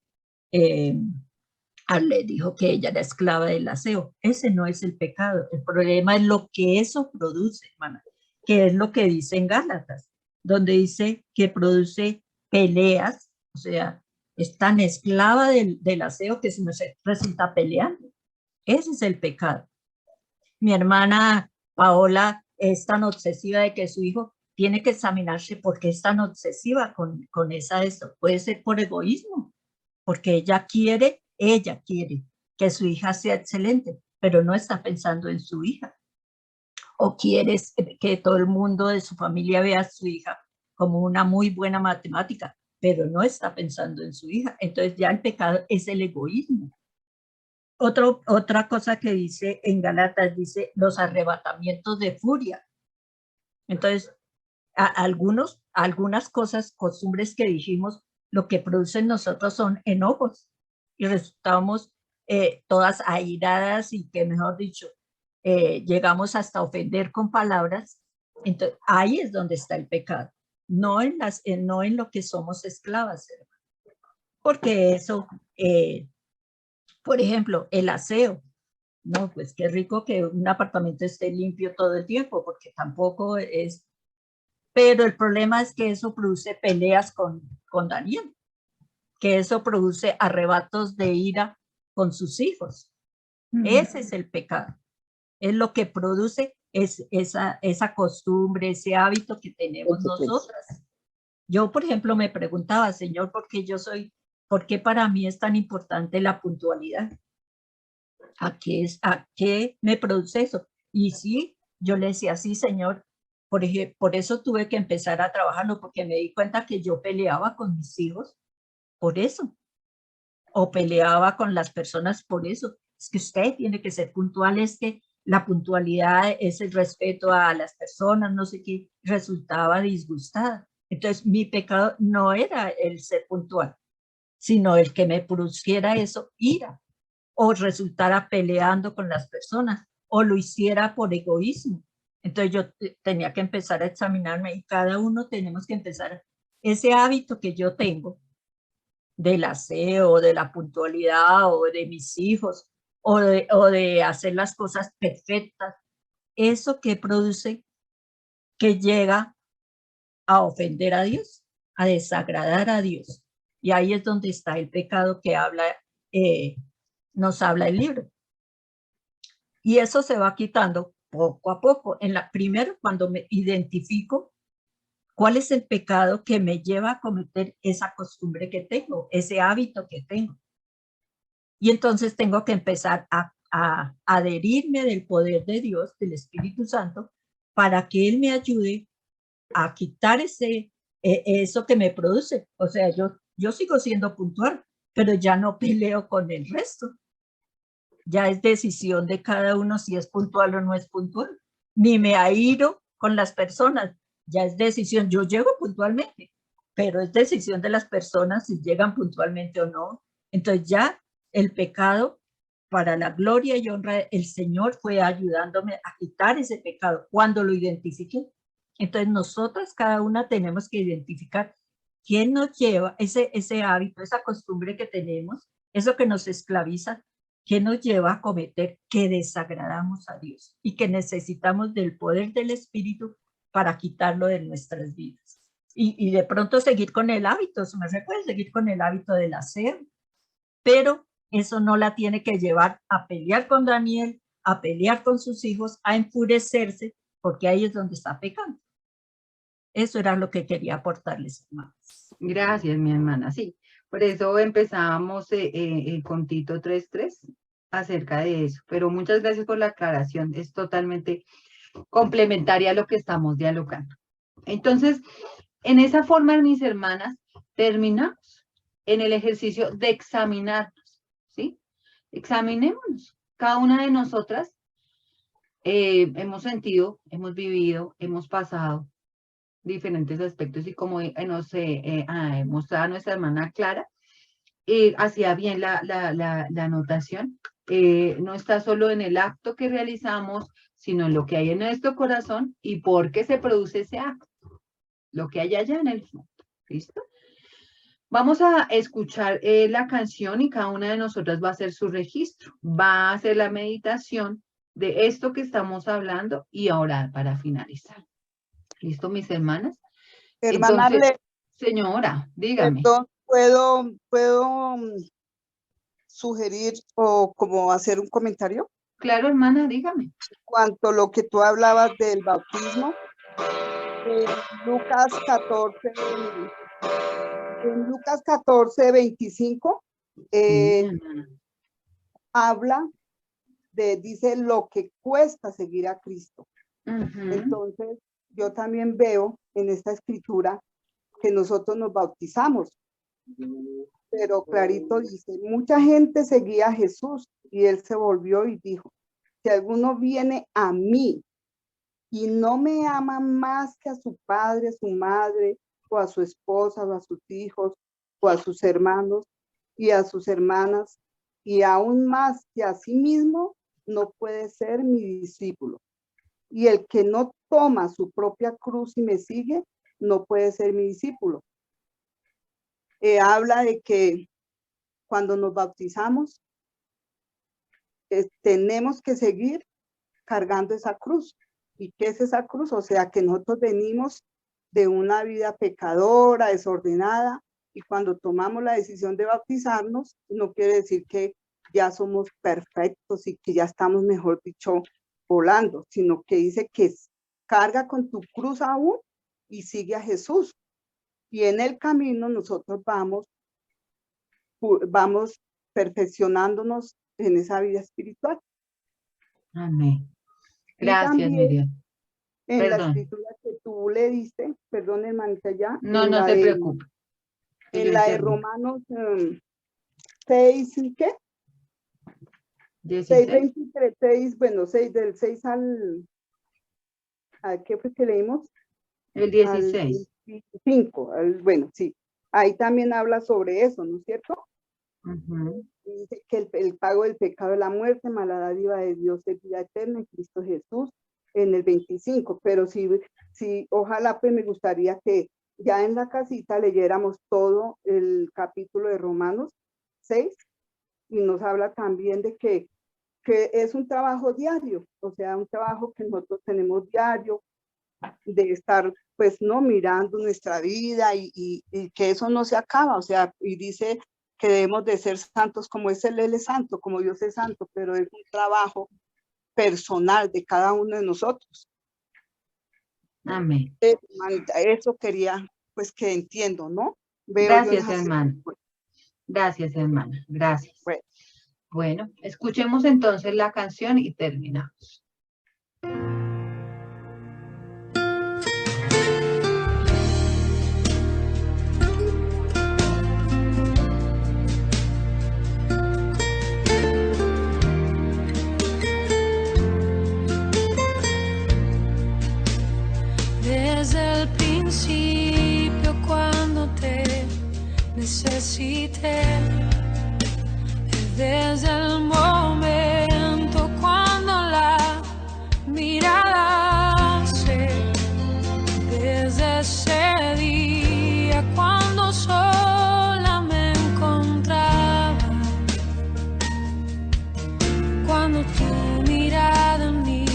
S11: le dijo que ella era esclava del aseo. Ese no es el pecado. El problema es lo que eso produce, hermana, que es lo que dice en Gálatas, donde dice que produce peleas, o sea, es tan esclava del aseo que se nos resulta peleando. Ese es el pecado. Mi hermana Paola es tan obsesiva de que su hijo tiene que examinarse porque es tan obsesiva con eso. Puede ser por egoísmo, porque ella quiere que su hija sea excelente, pero no está pensando en su hija. O quiere que todo el mundo de su familia vea a su hija como una muy buena matemática, pero no está pensando en su hija. Entonces ya el pecado es el egoísmo. Otra cosa que dice en Gálatas, dice los arrebatamientos de furia. Entonces, algunas cosas, costumbres que dijimos, lo que producen nosotros son enojos y resultamos todas airadas y que, mejor dicho, llegamos hasta ofender con palabras. Entonces, ahí es donde está el pecado, no en lo que somos esclavas, hermano. Porque eso, por ejemplo, el aseo, no, pues qué rico que un apartamento esté limpio todo el tiempo, porque tampoco es, pero el problema es que eso produce peleas con Daniel, que eso produce arrebatos de ira con sus hijos. Ese es el pecado. Es lo que produce esa costumbre, ese hábito que tenemos nosotras. Yo, por ejemplo, me preguntaba, Señor, ¿por qué yo soy ¿Por qué para mí es tan importante la puntualidad? ¿A qué me produce eso? Y sí, yo le decía, sí, Señor, por eso tuve que empezar a trabajarlo, porque me di cuenta que yo peleaba con mis hijos por eso, o peleaba con las personas por eso. Es que usted tiene que ser puntual, es que la puntualidad es el respeto a las personas, no sé qué, resultaba disgustada. Entonces, mi pecado no era el ser puntual, sino el que me produciera eso, ira, o resultara peleando con las personas, o lo hiciera por egoísmo. Entonces yo tenía que empezar a examinarme y cada uno tenemos que empezar ese hábito que yo tengo del aseo, de la puntualidad, o de mis hijos, o de hacer las cosas perfectas. Eso que produce que llega a ofender a Dios, a desagradar a Dios. Y ahí es donde está el pecado que nos habla el libro. Y eso se va quitando poco a poco. Primero, cuando me identifico cuál es el pecado que me lleva a cometer esa costumbre que tengo, ese hábito que tengo. Y entonces tengo que empezar a adherirme del poder de Dios, del Espíritu Santo, para que Él me ayude a quitar eso que me produce. O sea, yo sigo siendo puntual, pero ya no peleo con el resto. Ya es decisión de cada uno si es puntual o no es puntual. Ni me airo con las personas. Ya es decisión. Yo llego puntualmente, pero es decisión de las personas si llegan puntualmente o no. Entonces ya el pecado, para la gloria y honra, el Señor fue ayudándome a quitar ese pecado cuando lo identifiqué. Entonces nosotras cada una tenemos que identificar quién nos lleva ese hábito, esa costumbre que tenemos, eso que nos esclaviza, que nos lleva a cometer que desagradamos a Dios y que necesitamos del poder del Espíritu para quitarlo de nuestras vidas. Y de pronto seguir con el hábito, se me puede seguir con el hábito del hacer, pero eso no la tiene que llevar a pelear con Daniel, a pelear con sus hijos, a enfurecerse, porque ahí es donde está pecando. Eso era lo que quería aportarles, hermanas.
S1: Gracias, mi hermana. Sí, por eso empezábamos con Tito 3:3 acerca de eso. Pero muchas gracias por la aclaración. Es totalmente complementaria a lo que estamos dialogando. Entonces, en esa forma, mis hermanas, terminamos en el ejercicio de examinarnos, ¿sí? Examinémonos. Cada una de nosotras hemos sentido, hemos vivido, hemos pasado diferentes aspectos y como nos mostraba nuestra hermana Clara, hacía bien la anotación, no está solo en el acto que realizamos, sino en lo que hay en nuestro corazón y por qué se produce ese acto, lo que hay allá en el fondo. ¿Listo? Vamos a escuchar la canción y cada una de nosotras va a hacer su registro, va a hacer la meditación de esto que estamos hablando y a orar para finalizar. ¿Listo, mis hermanas?
S12: Hermana,
S1: entonces, señora, dígame.
S12: Perdón, ¿puedo sugerir o como hacer un comentario?
S1: Claro, hermana, dígame.
S12: Cuanto a lo que tú hablabas del bautismo, Lucas 14, 25, habla dice lo que cuesta seguir a Cristo. Entonces, yo también veo en esta escritura que nosotros nos bautizamos, pero clarito dice, mucha gente seguía a Jesús y él se volvió y dijo, si alguno viene a mí y no me ama más que a su padre, a su madre, o a su esposa, o a sus hijos, o a sus hermanos y a sus hermanas, y aún más que a sí mismo, no puede ser mi discípulo. Y el que no toma su propia cruz y me sigue, no puede ser mi discípulo. Habla de que cuando nos bautizamos, tenemos que seguir cargando esa cruz. ¿Y qué es esa cruz? O sea, que nosotros venimos de una vida pecadora, desordenada, y cuando tomamos la decisión de bautizarnos, no quiere decir que ya somos perfectos y que ya estamos, mejor dicho, volando, sino que dice que carga con tu cruz aún y sigue a Jesús. Y en el camino nosotros vamos vamos perfeccionándonos en esa vida espiritual.
S1: Amén.
S12: Y
S1: Gracias,
S12: también
S1: Miriam.
S12: en la
S1: Perdón.
S12: escritura que tú le diste, perdón, hermanita, ya.
S1: No,
S12: en
S1: no
S12: la
S1: se
S12: de-
S1: preocupe. que yo
S12: En la de
S1: interrumpo.
S12: Romanos 6, ¿qué? 6,
S1: 16.
S12: 23, 6, bueno, 6, del 6 ¿a qué fue que leímos?
S1: El 16.
S12: 25, bueno, sí. Ahí también habla sobre eso, ¿no es cierto?
S1: Ujú.
S12: Dice que el pago del pecado es la muerte, mas la dádiva de Dios es vida eterna en Cristo Jesús, en el 25. Pero sí, ojalá pues me gustaría que ya en la casita leyéramos todo el capítulo de Romanos 6 y nos habla también de que es un trabajo diario, o sea, un trabajo que nosotros tenemos diario, de estar pues no mirando nuestra vida y que eso no se acaba, o sea, y dice que debemos de ser santos como es Él es santo, como Dios es santo, pero es un trabajo personal de cada uno de nosotros.
S1: Amén.
S12: Hermanita, eso quería pues que entiendo, ¿no? Veo yo
S1: Gracias,
S12: las-
S1: hermana. Gracias, hermana. Gracias.
S12: Bueno.
S1: Bueno, escuchemos entonces la canción y terminamos.
S4: Desde el principio cuando te necesité, desde el momento cuando la mirada se, desde ese día cuando sola me encontraba, cuando tu mirada en mí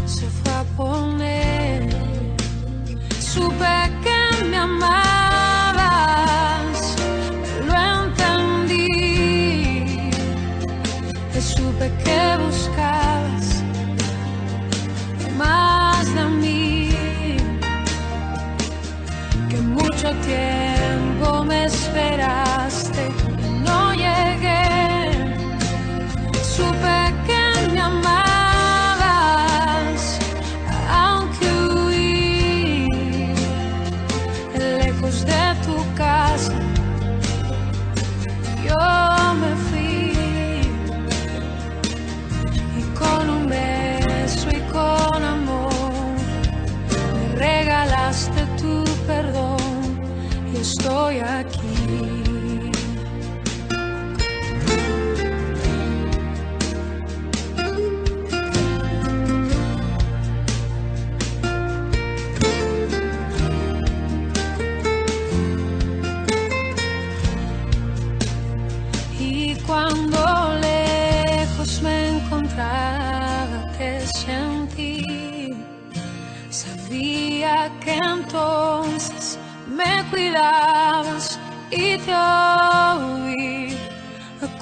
S4: se fue a poner, supe que me amabas, lo entendí, supe que buscabas más de mí, que mucho tiempo me esperaste y no llegué, supe que me amabas, aunque huí lejos de tu casa, yo me fui y con un beso y con amor me regalaste tu perdón y estoy aquí. Y cuando lejos me encontraba, te sentí, sabía que entonces me cuidabas y te oí,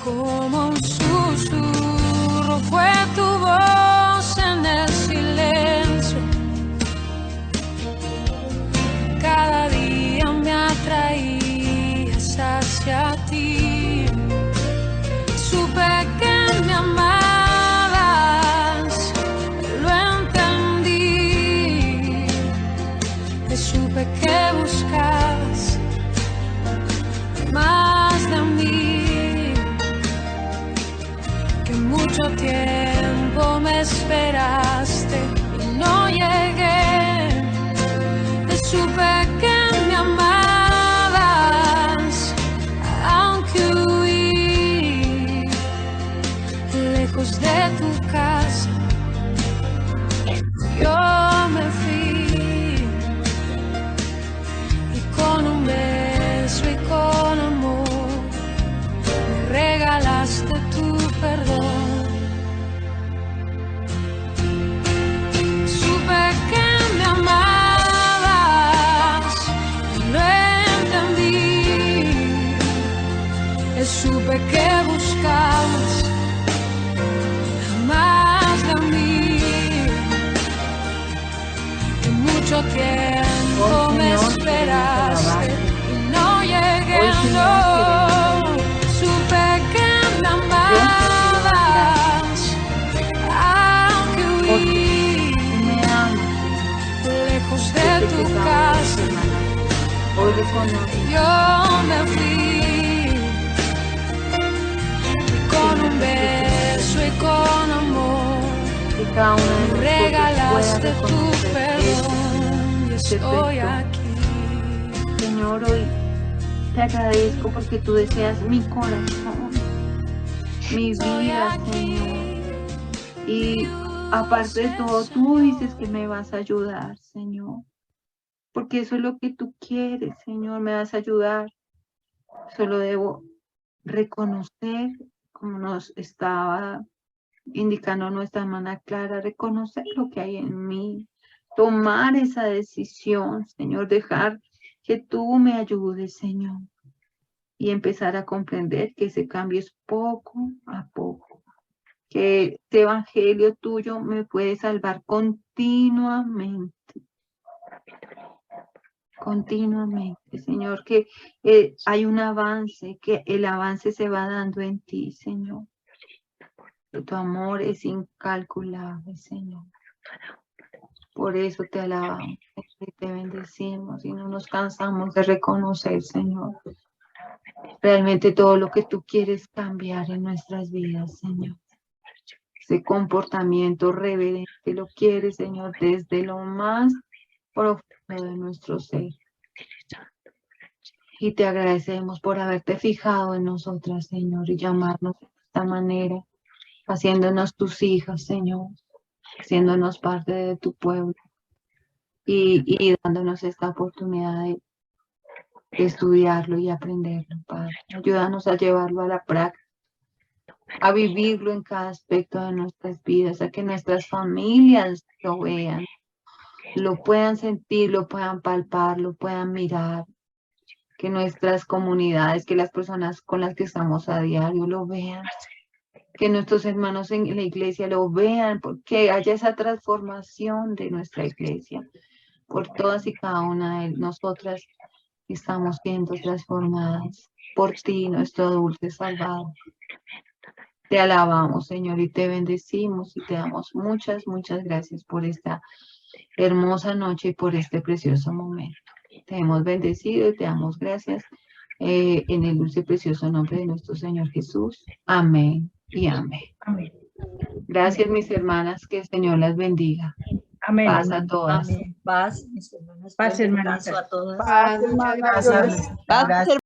S4: como un susurro fue tu voz en el silencio, cada día me atraías hacia ti, supe que me amabas, lo entendí, supe que buscabas más de mí, que mucho tiempo me esperaste y no llegué, supe que me amabas, aunque huí lejos de tu casa, yo me fui y con un beso y con amor me regalaste tu perdón. Supe que me amabas, lo entendí, supe que buscabas más de mí, que mucho tiempo me esperaste y no llegué, no,
S1: reconoce.
S4: Yo me fui con un beso y con amor.
S1: Que cada una de nosotros
S4: Regalaste
S1: pueda
S4: tu
S1: reconocer
S4: perdón y
S1: ese
S4: estoy
S1: perdón.
S4: aquí.
S1: Señor, hoy te agradezco porque tú deseas mi corazón, mi vida, Señor. Y aparte de todo, tú dices que me vas a ayudar, Señor. Porque eso es lo que tú quieres, Señor, me vas a ayudar. Solo debo reconocer, como nos estaba indicando nuestra hermana Clara, reconocer lo que hay en mí, tomar esa decisión, Señor, dejar que tú me ayudes, Señor, y empezar a comprender que ese cambio es poco a poco, que este evangelio tuyo me puede salvar continuamente, Señor, que hay un avance, que el avance se va dando en ti, Señor. Tu amor es incalculable, Señor. Por eso te alabamos y te bendecimos y no nos cansamos de reconocer, Señor, realmente todo lo que tú quieres cambiar en nuestras vidas, Señor. Ese comportamiento reverente lo quieres, Señor, desde lo más profundo de nuestro ser. Y te agradecemos por haberte fijado en nosotras, Señor, y llamarnos de esta manera, haciéndonos tus hijas, Señor, haciéndonos parte de tu pueblo y dándonos esta oportunidad de estudiarlo y aprenderlo, Padre. Ayúdanos a llevarlo a la práctica, a vivirlo en cada aspecto de nuestras vidas, a que nuestras familias lo vean, lo puedan sentir, lo puedan palpar, lo puedan mirar, que nuestras comunidades, que las personas con las que estamos a diario lo vean, que nuestros hermanos en la iglesia lo vean, porque haya esa transformación de nuestra iglesia, por todas y cada una de nosotras que estamos siendo transformadas por ti, nuestro dulce Salvador. Te alabamos, Señor, y te bendecimos y te damos muchas, muchas gracias por esta hermosa noche y por este precioso momento. Te hemos bendecido y te damos gracias en el dulce y precioso nombre de nuestro Señor Jesús. Amén y amén.
S11: Amén.
S1: Gracias, mis hermanas, que el Señor las bendiga.
S6: Amén.
S1: Paz a todas.
S11: Amén. Paz, mis hermanas.
S6: Paz,
S11: Buen
S6: hermanitas.
S11: descanso a todas.
S12: Paz,
S6: Muchas
S12: hermana,
S6: gracias.
S12: Dios les
S3: Gracias.